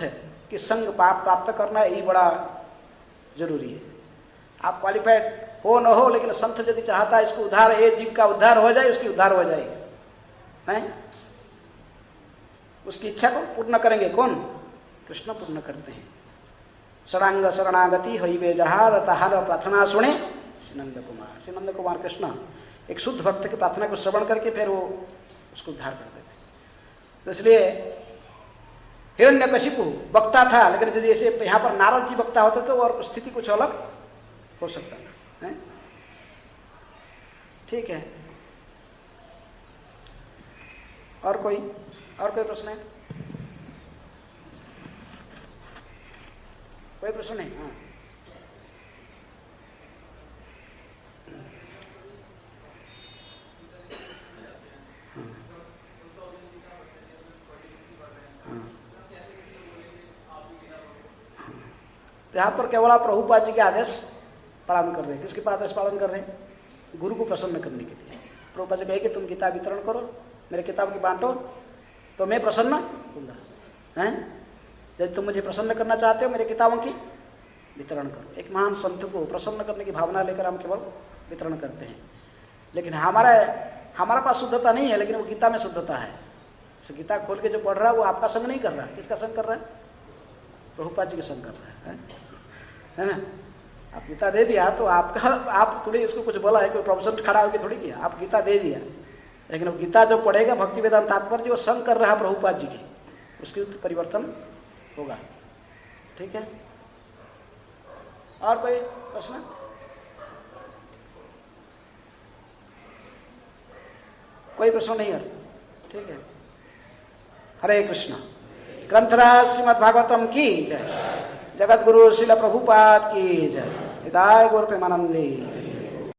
की संग पाप प्राप्त करना यही बड़ा जरूरी है। आप क्वालिफाइड हो न हो, लेकिन संत यदि चाहता है इसको उद्धार, ये जीव का उद्धार हो जाए, उसकी उद्धार हो जाएगी। उसकी इच्छा को पूर्ण करेंगे कौन, कृष्ण पूर्ण करते हैं। शरणांग शरणागति हईवे जहार तहार प्रार्थना सुने श्री नंद कुमार। श्री नंद कुमार कृष्ण एक शुद्ध भक्त की प्रार्थना को श्रवण करके फिर वो उसको उद्धार कर देते। तो इसलिए हिरण्यकशिपु वक्ता था, लेकिन यदि ऐसे यहाँ पर नारद जी वक्ता होते तो और स्थिति कुछ अलग हो सकता था। ठीक है, और कोई प्रश्न है? कोई प्रश्न नहीं? हाँ, यहाँ पर केवल आप प्रभुपाद जी के आदेश पालन कर रहे हैं। किसके आदेश पालन कर रहे हैं? गुरु को प्रसन्न करने के लिए। प्रभुपाद जी कहे कि तुम गीता वितरण करो, मेरे किताब की बांटो, तो मैं प्रसन्न होऊंगा। यदि तुम मुझे प्रसन्न करना चाहते हो, मेरे किताबों की वितरण करो। एक महान संत को प्रसन्न करने की भावना लेकर हम केवल वितरण करते हैं। लेकिन हमारा पास शुद्धता नहीं है, लेकिन वो गीता में शुद्धता है। गीता खोल के जो पढ़ रहा है वो आपका संग नहीं कर रहा है। किसका संग कर रहा है? प्रभुपाद जी का संग कर रहा है ना। आप गीता दे दिया तो आप थोड़ी इसको कुछ बोला है, कोई प्रोफेसर खड़ा होकर थोड़ी किया, आप गीता दे दिया, लेकिन वो गीता जो पढ़ेगा भक्ति वेदांत तात्पर्य जो संग कर रहा है प्रभुपाद जी के, उसके परिवर्तन होगा। ठीक है, और कोई प्रश्न? कोई प्रश्न नहीं है? ठीक है, हरे कृष्ण। ग्रंथराज श्रीमद् भागवतम की जय। जगत गुरु श्रील प्रभुपाद की जय। हिदाय गुरु प्रेमानंदी।